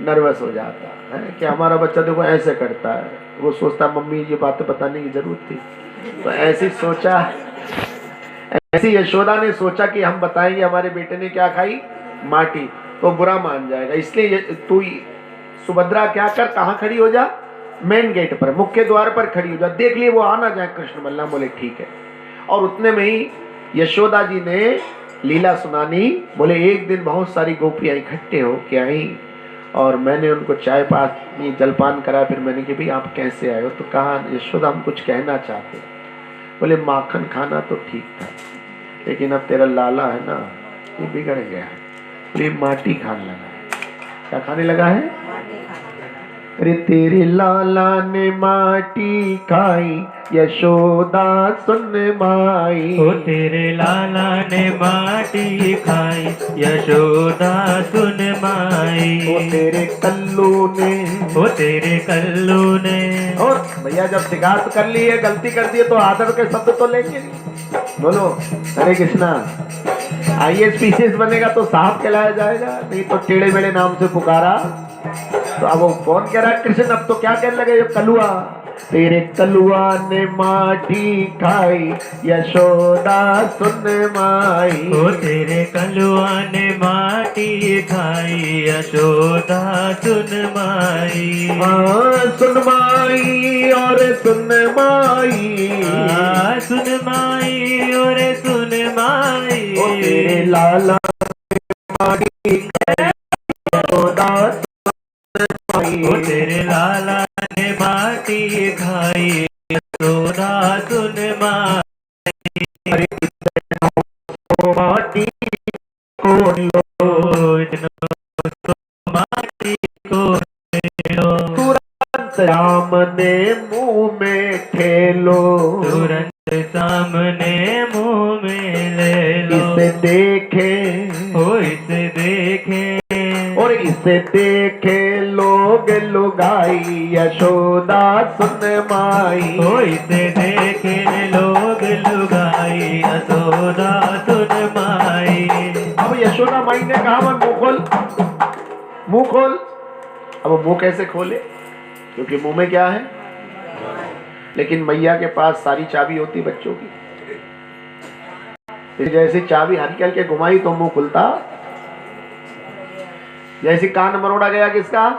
नर्वस हो जाता है कि हमारा बच्चा देखो ऐसे करता है, वो सोचता मम्मी ये बातें बताने की जरूरत थी। तो ऐसी सोचा, ऐसी यशोदा ने सोचा कि हम बताएंगे हमारे बेटे ने क्या खाई, माटी, तो बुरा मान जाएगा। इसलिए तू सुभद्रा क्या कर, कहाँ खड़ी हो जा, मेन गेट पर, मुख्य द्वार पर खड़ी हो जा, देख लिए वो आ ना जाए कृष्ण बलराम। बोले ठीक है। और उतने में ही यशोदा जी ने लीला सुनानी। बोले एक दिन बहुत सारी गोपियां इकट्ठे हो के आई और मैंने उनको चाय पानी जलपान करा। फिर मैंने कि भाई आप कैसे आए हो? तो कहा यशोदा हम कुछ कहना चाहते हैं। बोले माखन खाना तो ठीक था, लेकिन अब तेरा लाला है ना, ये बिगड़ गया है, ये माटी खाने लगा है। क्या खाने लगा है? अरे तेरे लाला ने माटी खाई, यशोदा सुन माई। ओ तेरे लाला ने माटी खाई, यशोदा सुन माई। ओ तेरे कल्लू ने, ओ तेरे कल्लू ने। और भैया जब शिकायत कर ली है, गलती कर दी है, तो आदर के शब्द तो लेंगे नहीं। बोलो हरे कृष्णा। IAS PCS बनेगा तो साहब कहलाया जाएगा, नहीं तो टेढ़े मेढ़े नाम से पुकारा। तो अब वो कौन कह रहा है कृष्ण? अब तो क्या कहने लगे? कलुआ। तेरे कलुआ ने माटी खाई, यशोदा सुन माई। ओ तेरे कलुआ ने माटी खाई, यशोदा सुन माई। हाँ सुन माई और सुन माई, सुन माई और सुन माई। ओ तेरे लाला माटी खाई, यशोदा सुन माई। ओ तेरे लाला ने माटी खाई, यशोदा सुन माई। माटी को लो, माटी को लो। तुरंत राम ने मुंह में ठेलो, तुरंत सामने मुंह में ले लो। इसे देखे, ओ इसे देखे, और इसे देखे लोग लुगाई, यशोदा सुन माई। ओ इसे देखे लोग लुगाई, यशोदा सुन माई। अब यशोदा माई ने कहा मैं मुंह खोल, मुंह खोल। अब मुंह कैसे खोले? क्योंकि मुंह में क्या है? लेकिन मैया के पास सारी चाबी होती बच्चों की। जैसे चाबी हल्के हल्के घुमाई तो मुंह खुलता। जैसे कान मरोड़ा गया किसका?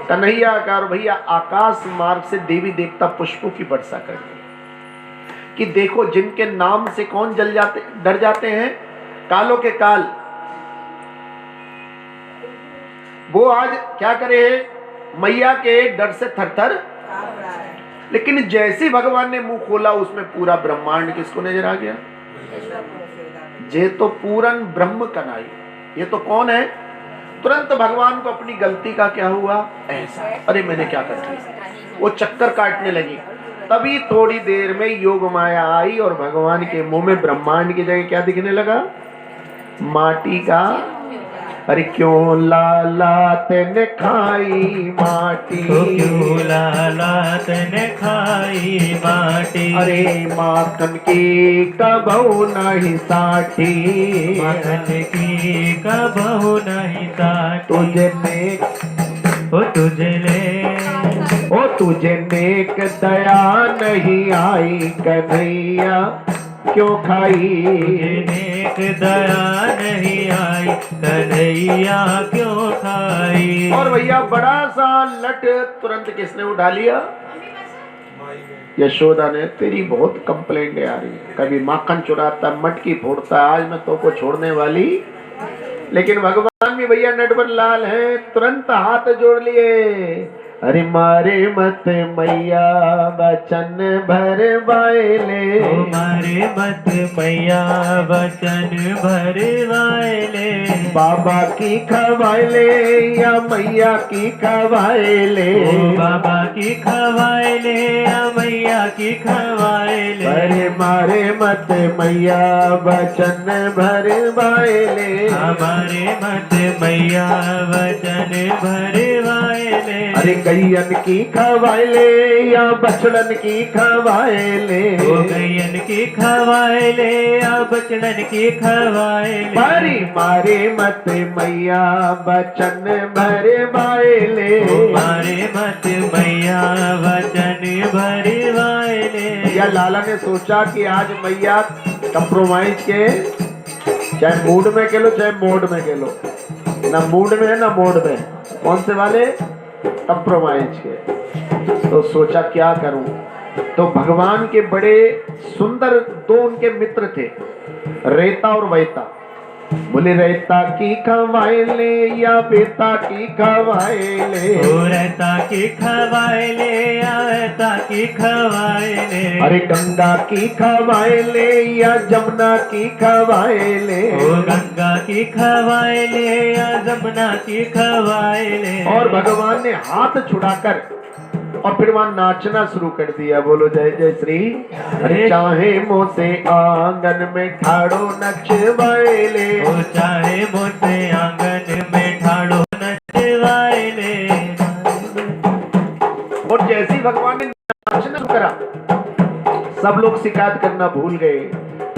कन्हैया का। और भैया आकाश मार्ग से देवी देवता पुष्पों की वर्षा कर दी कि देखो जिनके नाम से कौन जल जाते, डर जाते हैं, कालों के काल, वो आज क्या करे? मैया के डर से थरथर। लेकिन जैसे भगवान ने मुंह खोला, उसमें पूरा ब्रह्मांड किसको नजर आ गया? जे तो पूरन ब्रह्म कनाई। ये तो कौन है? तुरंत भगवान को अपनी गलती का क्या हुआ? ऐसा, अरे मैंने क्या कर दिया? वो चक्कर काटने लगी। तभी थोड़ी देर में योग माया आई और भगवान के मुंह में ब्रह्मांड की जगह क्या दिखने लगा? माटी का। अरे क्यों लाला तेने खाई माटी, क्यों लाला तेने खाई माटी। अरे माखन की कबहू नहीं साठी, माखन की कबहू नहीं साटी। तुझे नेक, ओ तुझे ले, ओ तुझे नेक दया नहीं आई, कन्हैया क्यों खाई? नेक दया नहीं आई, कन्हैया क्यों खाई। और भैया बड़ा सा लट तुरंत किसने उठा लिया? यशोदा ने। तेरी बहुत कंप्लेंट आ रही है, कभी माखन चुराता, मटकी फोड़ता, आज मैं तो को छोड़ने वाली। लेकिन भगवान भी भैया नटवर लाल है, तुरंत हाथ जोड़ लिए। अरे मारे मत मैया वचन भर वायले, मारे मत मैया वचन भर वायले। बाबा की खवायले या मैया की खवायले, बाबा की खवायले या मैया की खवायले। अरे मारे मत मैया वचन भर वायले, हमारे मत मैया वचन भर वायले। अरे गैयन की खवायले या बछड़न की खवायले, गैयन की खवायले या बछड़न की खवायले। बारी मारे मत मैया वचन भर वायले, मारे मत मैया वचन भर वायले। या लाला ने सोचा कि आज मैया कंप्रोमाइज के, चाहे मूड में के लो चाहे मोड में के लो, ना मूड में है ना मोड में, कौन से वाले? कंप्रोमाइज के। तो सोचा क्या करूं? तो भगवान के बड़े सुंदर दो उनके मित्र थे, रेता और वैता। बोले रहता की खवाए ले या बेता की खवाए ले, ओ रहता की खवाए ले या रहता की खवाए ले, अरे गंगा की खवाए ले या जमुना की खवाए ले, ओ गंगा की खवाए ले या जमुना की खवाए ले। और भगवान ने हाथ छुड़ाकर और फिर वहां नाचना शुरू कर दिया। बोलो जय जय श्री। अरे चाहे मोसे आंगन में ठाड़ो नचवाए ले, ओ चाहे मोसे आंगन में ठाड़ो नचवाए ले। और जैसे ही भगवान ने नाचना शुरू करा, सब लोग शिकायत करना भूल गए।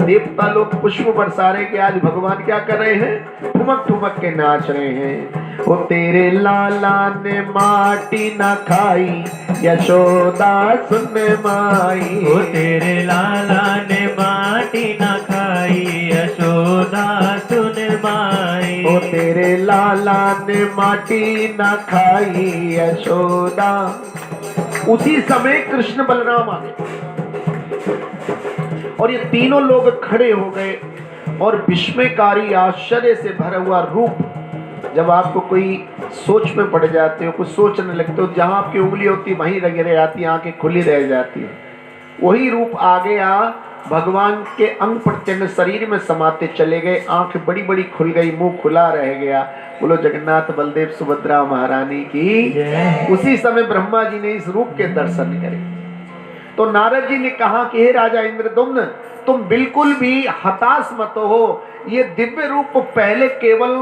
देवता लोग पुष्प बरसा रहे कि आज भगवान क्या कर रहे हैं, ठुमक ठुमक के नाच रहे हैं। वो तेरे लाला ने माटी ना खाई, यशोदा सुन माई। ओ तेरे लाला ने माटी ना खाई, यशोदा सुन माई। ओ तेरे लाला ने माटी ना खाई, यशोदा। उसी समय कृष्ण बलराम आ गए और ये तीनों लोग खड़े हो गए और विस्मयकारी आश्चर्य से भरा हुआ रूप। जब आपको कोई सोच में पड़ जाते हो, कुछ सोचने लगते हो, जहां आपकी उंगली होती वहीं रह जाती, आंखें खुली रह जाती है, वही रूप आ गया। भगवान के अंग प्रत्यंग शरीर में समाते चले गए, आंखें बड़ी बड़ी खुल गई, मुंह खुला रह गया। बोलो जगन्नाथ बलदेव सुभद्रा महारानी की। उसी समय ब्रह्मा जी ने इस रूप के दर्शन करे तो नारद जी ने कहा कि हे राजा इंद्रदुम्न, तुम बिल्कुल भी हताश मत हो। ये दिव्य रूप पहले केवल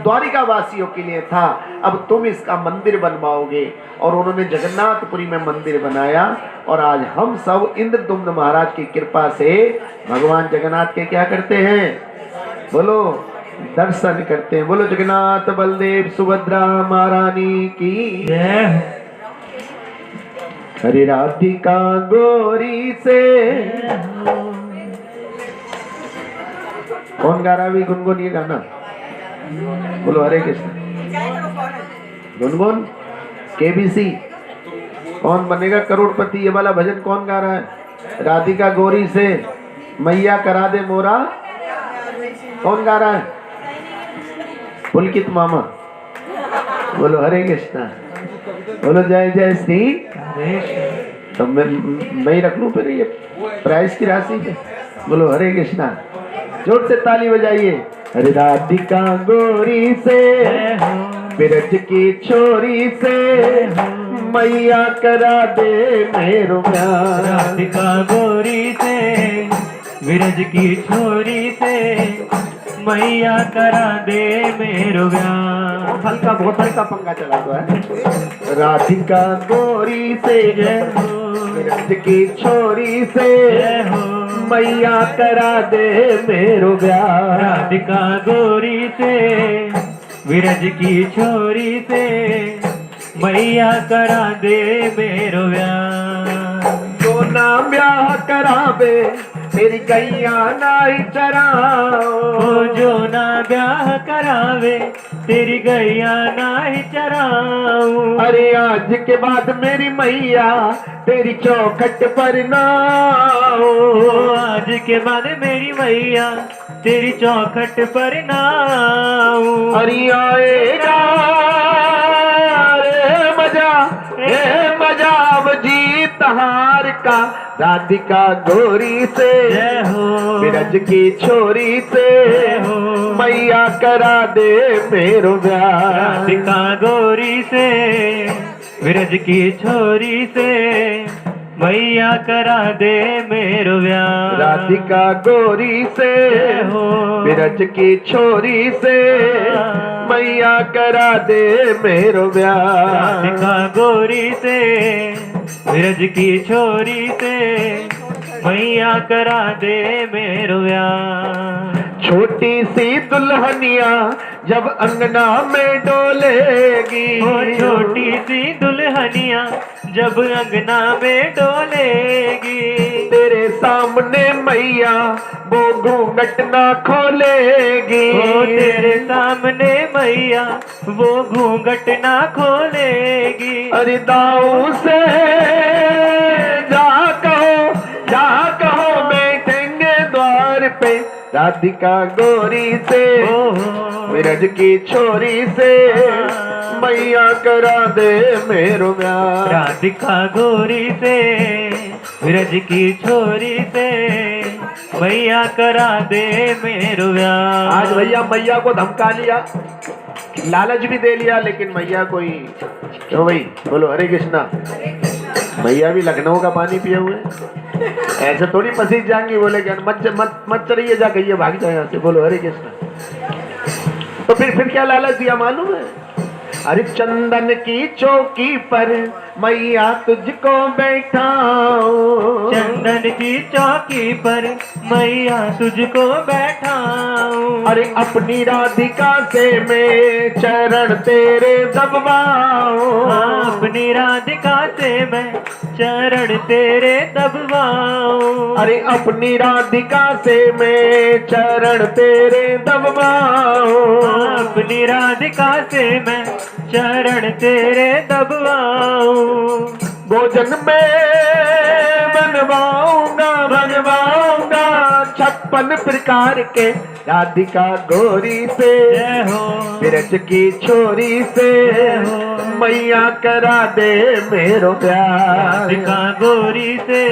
द्वारिका वासियों के लिए था, अब तुम इसका मंदिर बनवाओगे। और उन्होंने जगन्नाथपुरी में मंदिर बनाया और आज हम सब इंद्रदुम्न महाराज की कृपा से भगवान जगन्नाथ के क्या करते हैं, बोलो दर्शन करते हैं। बोलो जगन्नाथ बलदेव सुभद्रा महारानी की जय। हरे राधिका गोरी से कौन गा रहा है गुनगुन ये गाना, बोलो हरे कृष्ण। गुनगुन केबीसी कौन बनेगा करोड़पति, ये वाला भजन कौन गा रहा है। राधिका गोरी से मैया करा दे मोरा, कौन गा रहा है, पुलकित मामा। बोलो हरे कृष्णा, बोलो जय जय श्री। तो मैं ही रख लूं फिर ये प्राइस की राशि पे। बोलो हरे कृष्णा, जोर से ताली बजाइए। हरे राधिका गोरी से बिरज की छोरी से मैया करा दे मेरो प्यार। राधिका गोरी से विरज की छोरी से मैया करा दे मेरो ब्याह। बहुत हल्का पंगा चला तो है। राधिका गोरी से विरज की छोरी से मैया करा दे मेरो ब्याह। राधिका गोरी से विरज की छोरी से मैया करा दे मेरो ब्याह। जो ना ब्याह करावे तेरी गैया नाई चराओ, जो ना ब्याह करावे तेरी गैया नाई चराऊं। अरे आज के बाद मेरी मैया तेरी चौखट पर ना आओ। आज के बाद मेरी मैया तेरी चौखट पर ना आऊं। अरे आएगा रे मजा, मजा अब जीत हार का। राधिका गोरी से विरज की छोरी से मैया करा दे मेरो ब्याह। राधिका गोरी से विरज की छोरी से मैया करा दे मेरो ब्याह। राधिका गोरी से विरज की छोरी से मैया करा दे मेरो ब्याह। राधिका गोरी से विरज की छोरी से मैया करा दे मेरो ब्याह। छोटी सी दुल्हनिया जब अंगना में डोलेगी, छोटी सी दुल्हनिया जब अंगना में डोलेगी। तेरे सामने मैया वो घूंघट ना खोलेगी। तेरे सामने मैया वो घूंघट ना खोलेगी। अरे दाऊ से जा कहो बैठेंगे द्वार पे। राधिका गोरी से, विरज की छोरी से, मैया करा दे मेरो ब्याह। राधिका गोरी से, विरज की छोरी से, मैया करा दे मेरो ब्याह। आज भैया मैया को धमका लिया, लालच भी दे लिया, लेकिन मैया कोई क्यों भाई, बोलो हरे कृष्णा। मैया भी लखनऊ का पानी पिए हुए, ऐसे थोड़ी पसीज जाएंगी, बोले क्या मत मत मत चलिए, जा कहिए भाग जाए यहाँ से, बोलो हरे कृष्णा। तो फिर क्या लालच दिया मालूम है? अरे चंदन की चौकी पर मैया तुझको बैठाऊं, चंदन की चौकी पर मैया तुझको बैठाऊं। अरे अपनी राधिका से मैं चरण तेरे दबवाऊं, अपनी राधिका से मैं चरण तेरे दबवाऊं। अरे अपनी राधिका से मैं चरण तेरे दबवाऊं, अपनी राधिका से मैं चरण तेरे दबवाऊं। भोजन में बनवाऊंगा 56 प्रकार के राधिका गोरी से, जय हो विरज की छोरी से, मैया करा दे मेरो प्यार। राधिका गोरी से,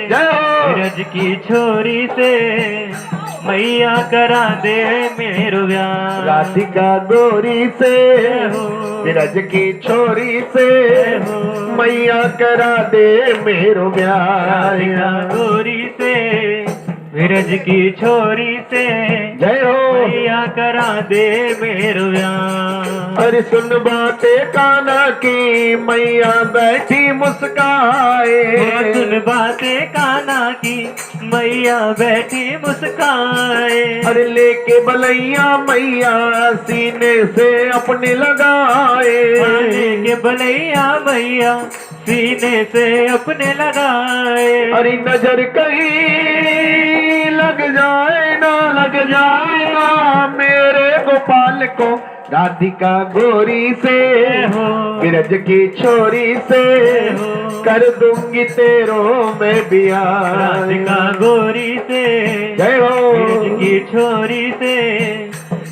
जय हो। विरज की छोरी से, मैया करा दे मेरो ब्याह। राधिका गोरी से, विरज की छोरी से, मैया करा दे मेरो ब्याह। राधिका गोरी से, विरज की छोरी से, जय हो। मैया करा दे मेरो ब्याह। अरे सुन बातें काना की, मैया बैठी मुस्काए, सुन बातें काना की, मैया बैठी मुस्काए। अरे लेके बलैया मैया सीने से अपने लगाए, लेके बलैया मैया सीने से अपने लगाए। अरे नजर कहीं लग जाए ना, लग जाए ना मेरे गोपाल को, राधिका गोरी से, विरज की छोरी से, कर दूंगी तेरो मैं बियाह। राधिका गोरी से, जय हो। विरज की छोरी से,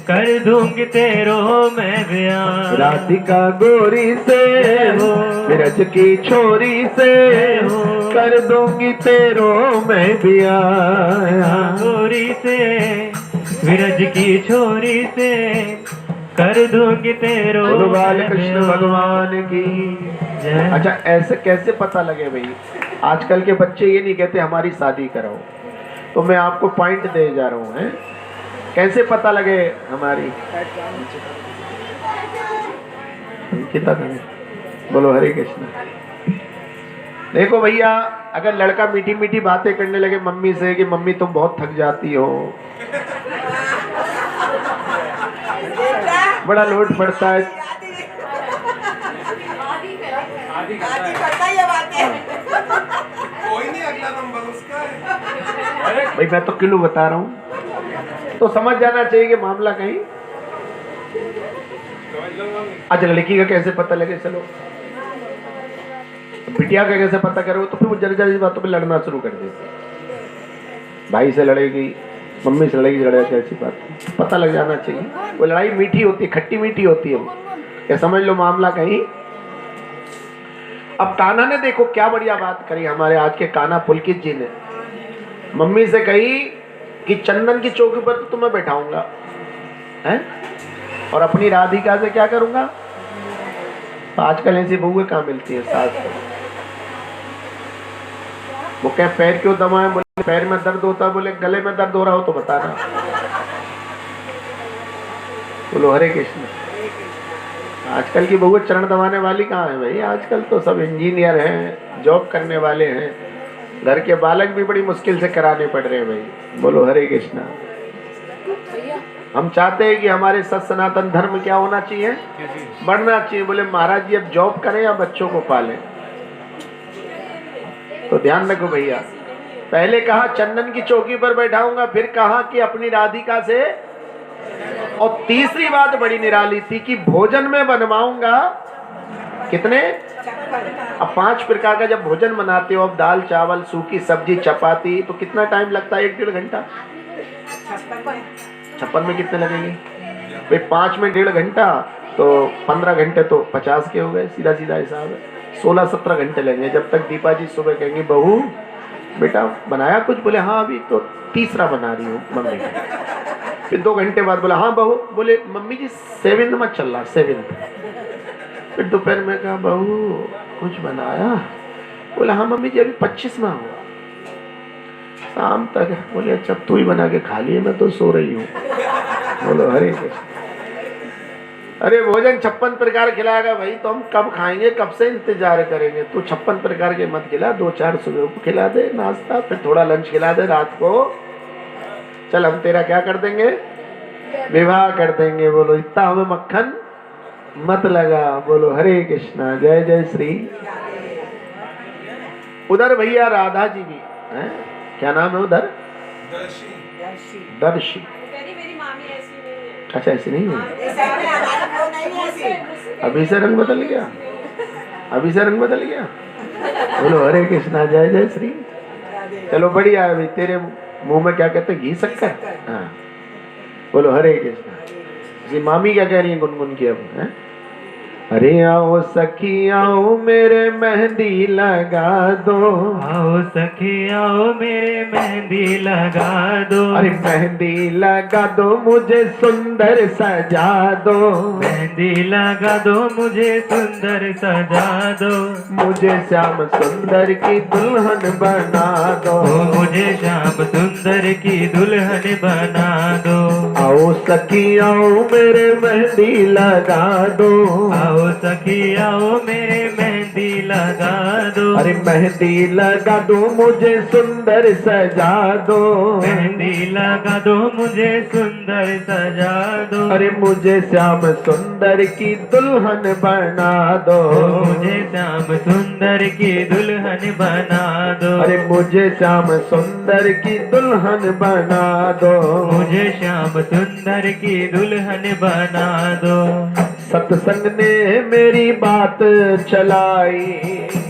कर दूंगी तेरो मैं ब्याह। राधिका गोरी से, विरज की छोरी से, कर दूंगी तेरो मैं बियाह। गोरी से, विरज की छोरी से, कर दूंगी तेरो बोलो बाल कृष्ण भगवान की जय। अच्छा, ऐसे कैसे पता लगे भाई? आजकल के बच्चे ये नहीं कहते हमारी शादी कराओ, तो मैं आपको पॉइंट दे जा रहा हूँ, है कैसे पता लगे हमारी? कितना बोलो हरे कृष्ण। देखो भैया, अगर लड़का मीठी मीठी बातें करने लगे मम्मी से कि मम्मी तुम बहुत थक जाती हो, बड़ा लोड पड़ता है, भाई मैं तो किलो बता रहा हूँ, तो समझ जाना चाहिए कि मामला कहीं। अच्छा, लड़की का कैसे पता लगे? चलो बिटिया का कैसे पता करो? तो फिर वो जल्दी जल्दी बातों पे लड़ना शुरू कर देती, भाई से लड़ेगी, मम्मी से लड़ेगी, लड़ेगी, ऐसी बात पता लग जाना चाहिए। वो लड़ाई मीठी होती है, खट्टी मीठी होती है, ये समझ लो मामला कहीं। अब कान्हा ने देखो क्या बढ़िया बात करी, हमारे आज के कान्हा पुलकित जी ने मम्मी से कही कि चंदन की चौकी पर तो तुम्हें बैठाऊंगा, हैं, और अपनी राधिका से क्या करूंगा? तो आजकल ऐसी बहुएं कहाँ मिलती है सास को। वो क्या पैर क्यों दबाए? बोले पैर में दर्द होता, बोले गले में दर्द हो रहा हो तो बताना। बोलो हरे कृष्ण। आजकल की बहुएं चरण दबाने वाली कहाँ है भाई? आजकल तो सब इंजीनियर हैं, जॉब करने वाले हैं, घर के बालक भी बड़ी मुश्किल से कराने पड़ रहे हैं भाई। बोलो हरे कृष्णा। हम चाहते हैं कि हमारे सत सनातन धर्म क्या होना चाहिए? बढ़ना चाहिए। बोले महाराज जी अब जॉब करें या बच्चों को पालें? तो ध्यान रखो भैया, पहले कहा चंदन की चौकी पर बैठाऊंगा, फिर कहा कि अपनी राधिका से, और तीसरी बात बड़ी निराली थी कि भोजन में बनवाऊंगा कितने? अब 5 प्रकार का जब भोजन बनाते हो, अब दाल चावल सूखी सब्जी चपाती, तो कितना टाइम लगता है? 1-1.5 घंटा। 56 में कितने लगेंगे भाई? 5 में 1.5 घंटा तो 15 घंटे तो 50 के हो गए, सीधा सीधा हिसाब है। 16-17 घंटे लेंगे जब तक दीपा जी सुबह कहेंगी बहू बेटा बनाया कुछ, बोले हाँ अभी तो तीसरा बना रही हूँ मम्मी। फिर 2 घंटे बाद बोला हाँ बहू, बोले मम्मी जी 7th मत चल रहा 7th। फिर दोपहर में कहा बहू कुछ बनाया, बोला हाँ मम्मी जी अभी 25वां हुआ। शाम तक बोले अच्छा तू ही बना के खा लिए, मैं तो सो रही हूँ। बोलो हरे कृष्ण। अरे भोजन 56 प्रकार खिलाएगा भाई तो हम कब खाएंगे, कब से इंतजार करेंगे? तू 56 प्रकार के मत खिला, 2-4 सुबह को खिला दे नाश्ता, फिर थोड़ा लंच खिला दे रात को। चल हम तेरा क्या कर देंगे, विवाह कर देंगे। बोलो इतना हमें मक्खन मत लगा। बोलो हरे कृष्णा, जय जय श्री। उधर भैया राधा जी भी हैं, क्या नाम है उधर? दर्शी। अच्छा ऐसी नहीं है, अभी से रंग बदल गया, अभी से रंग बदल गया। बोलो हरे कृष्णा, जय जय श्री। चलो बढ़िया है भाई, तेरे मुंह में क्या कहते हैं, घी शक्कर। हाँ बोलो हरे कृष्णा। जी मामी क्या कह रही है गुनगुन की अब है? अरे आओ सखी आओ मेरे मेहंदी लगा दो, आओ सखी आओ मेरे मेहंदी लगा दो। अरे मेहंदी लगा दो मुझे सुंदर सजा दो, मेहंदी लगा दो मुझे सुंदर सजा दो। मुझे श्याम सुंदर की दुल्हन बना दो, मुझे श्याम सुंदर की दुल्हन बना दो। आओ सखी आओ मेरे मेहंदी लगा दो, आओ सखी आओ मेरे मेहंदी लगा दो। अरे मेहंदी लगा दो मुझे सुंदर सजा दो, मेहंदी लगा दो मुझे सुंदर सजा दो। अरे मुझे श्याम सुंदर की दुल्हन बना दो, मुझे श्याम सुंदर की दुल्हन बना दो। अरे मुझे श्याम सुंदर की दुल्हन बना दो, मुझे श्याम सुंदर की दुल्हन बना दो। सत्संग ने मेरी बात चलाई,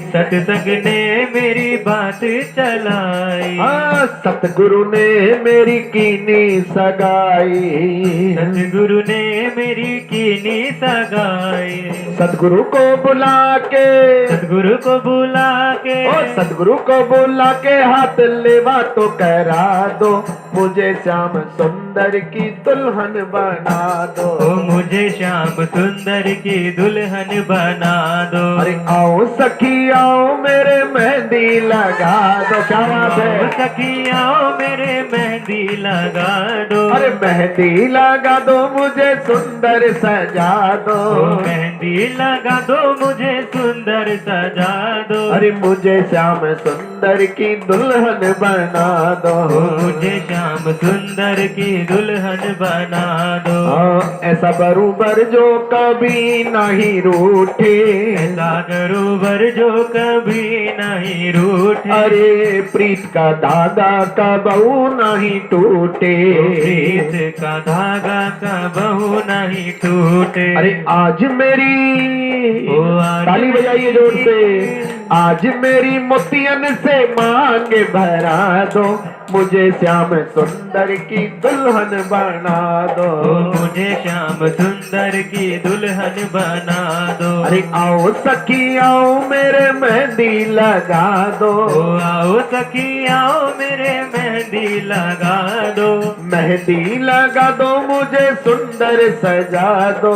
सत्संग ने मेरी बात चलाई। हाँ सतगुरु ने मेरी कीनी सगाई, सतगुरु ने मेरी कीनी सगाई। सतगुरु को बुला के, सतगुरु को बुला के, ओ सतगुरु को बुला के हाथ लेवा तो करा दो, मुझे श्याम सुंदर की दुल्हन बना दो, मुझे श्याम सुंदर की दुल्हन बना दो। अरे आओ सखी आओ मेरे मेहंदी लगा दो। क्या बात है? सखी आओ मेरे मेहंदी लगा दो। अरे मेहंदी लगा दो मुझे सुंदर सजा दो, मेहंदी लगा दो मुझे सुंदर सजा दो। अरे मुझे श्याम सुंदर की दुल्हन बना दो, मुझे श्याम सुंदर की दुल्हन बना दो। ऐसा बरूबर जो कभी नहीं रूठे, ऐसा बरूबर जो कभी नहीं रूठे। अरे प्रीत का धागा कबहू नहीं टूटे, प्रीत का धागा कबहू नहीं टूटे। अरे आज मेरी ताली बजाइए जोर से, आज मेरी मोतियन से मांग भरा दो, मुझे श्याम सुंदर की दुल्हन बना दो, मुझे श्याम सुंदर की दुल्हन बना दो। अरे आओ सखी आओ मेरे मेहंदी लगा दो, आओ सखी आओ मेरे मेहंदी लगा दो। मेहंदी लगा दो मुझे सुंदर सजा दो,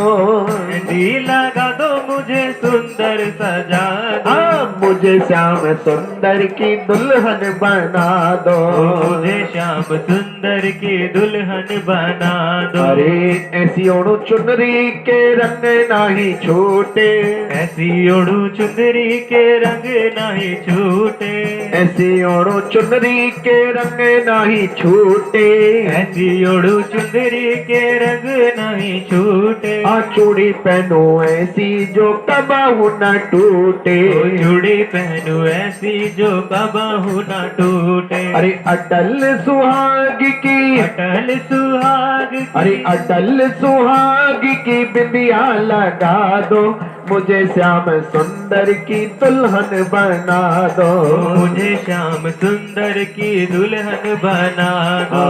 मेहंदी लगा दो मुझे सुंदर सजा दो। मुझे श्याम सुंदर की दुल्हन बना दो, मुझे श्याम सुंदर की दुल्हन बना दो। अरे ऐसी ओढ़ू चुनरी के रंग नहीं छूटे, ऐसी ओढ़ू चुनरी के रंग नहीं छूटे, ऐसी ओढ़ू चुनरी के रंग नहीं छूटे, ऐसी ओढ़ू चुनरी के रंग नहीं छूटे। चूड़ी पहनो ऐसी जो कबहू न टूटे, चूड़ी पहनो ऐसी जो कबहू न टूटे। अरे अटल सुहाग की, अटल सुहाग की, अरे अटल सुहाग की बिंदिया लगा दो, मुझे श्याम सुंदर की दुल्हन बना दो, मुझे श्याम सुंदर की दुल्हन बना दो।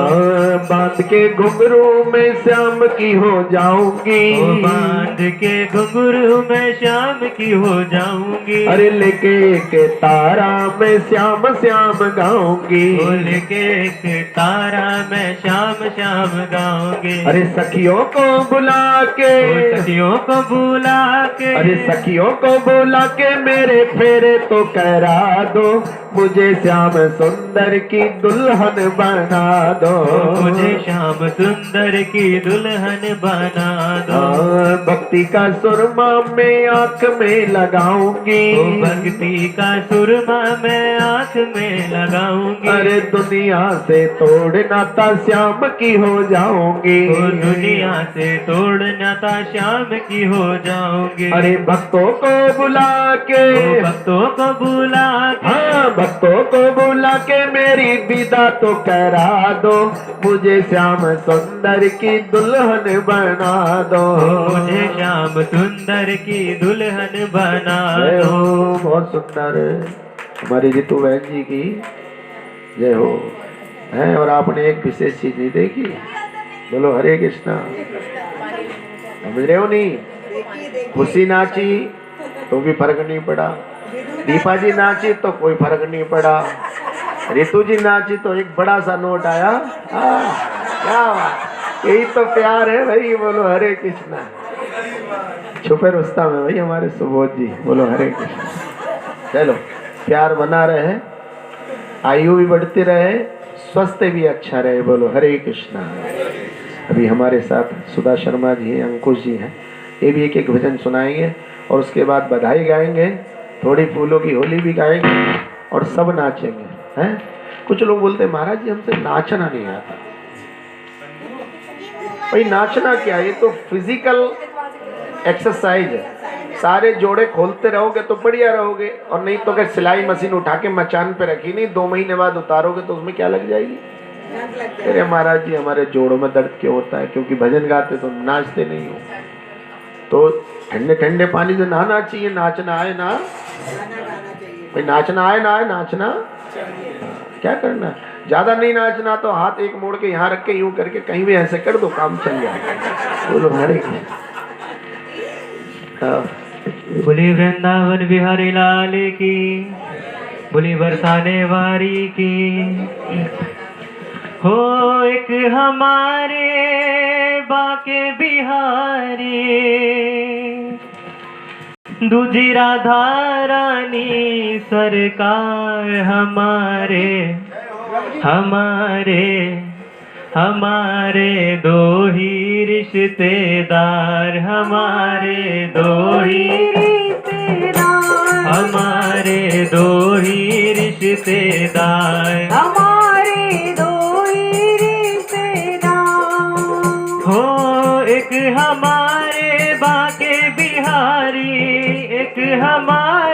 बांध के घुंघरू में श्याम की हो जाऊंगी, बांध के घुंघरू में श्याम की हो जाऊंगी। अरे लेके के तारा में श्याम श्याम गाऊंगी, लेके एक तारा मैं श्याम श्याम गाऊंगी। अरे सखियों को बुला के, सखियों को बुला के, अरे सखियों को बुला के मेरे फेरे तो करा दो, मुझे श्याम सुंदर की दुल्हन बना दो, मुझे श्याम सुंदर की दुल्हन बना दो। भक्ति का सुरमा में आंख में लगाऊंगी, भक्ति का सुरमा मैं आंख में लगाऊंगी। अरे दुनिया से तोड़ना था श्याम की हो जाऊंगी, दुनिया से तोड़ना था श्याम की हो जाऊंगी। अरे भक्तों को बुला के, भक्तों को बुला के, हाँ भक्तों को बुला के मेरी विदा तो करा दो, मुझे श्याम सुंदर की दुल्हन बना दो, मुझे श्याम सुंदर की दुल्हन बना जय दो। हो। बहुत सुंदर हमारी रितु बहन जी की जय हो है। और आपने एक विशेष चीज नहीं देखी, बोलो हरे कृष्णा, समझ रहे हो नहीं? खुशी नाची तो भी फर्क नहीं पड़ा, दीपा जी नाची तो कोई फर्क नहीं पड़ा, रितु जी नाची तो एक बड़ा सा नोट आया। क्या यही तो प्यार है भाई, बोलो हरे कृष्णा। छुपे रुस्तम है भाई हमारे सुबोध जी, बोलो हरे कृष्णा। चलो प्यार बना रहे, आयु भी बढ़ती रहे, स्वास्थ्य भी अच्छा रहे, बोलो हरे कृष्णा। अभी हमारे साथ सुधा शर्मा जी हैं, अंकुश जी हैं, ये भी एक एक भजन सुनाएंगे और उसके बाद बधाई गाएंगे, थोड़ी फूलों की होली भी गाएंगे और सब नाचेंगे हैं। कुछ लोग बोलते हैं महाराज जी हमसे नाचना नहीं आता। भाई नाचना क्या, ये तो फिजिकल एक्सरसाइज है। सारे जोड़े खोलते रहोगे तो बढ़िया रहोगे, और नहीं तो अगर सिलाई मशीन उठा के मचान पे रखी नहीं, 2 महीने बाद उतारोगे तो उसमें क्या लग जाएगी? अरे महाराज जी हमारे जोड़ों में दर्द क्यों होता है? क्योंकि भजन गाते तो नाचते नहीं हो। तो ठंडे ठंडे पानी से नहाना चाहिए, नाचना आए ना भाई, नाचना आए ना आए, नाचना क्या करना। ज्यादा नहीं नाचना तो हाथ एक मोड़ के यहाँ रख के यूं करके कहीं भी ऐसे कर दो, काम चल जाए। बोलो हरे बोली वृंदावन बिहारी लाल की, बोली बरसाने वारी की। हो एक हमारे बाके बिहारी, दूजी राधा रानी सरकार। हमारे हमारे हमारे दो ही रिश्तेदार, हमारे दो ही रिश्तेदार, हमारे दो ही रिश्तेदार, हमारे दो ही रिश्तेदार। हो एक हमारे बाके बिहारी, एक हमारे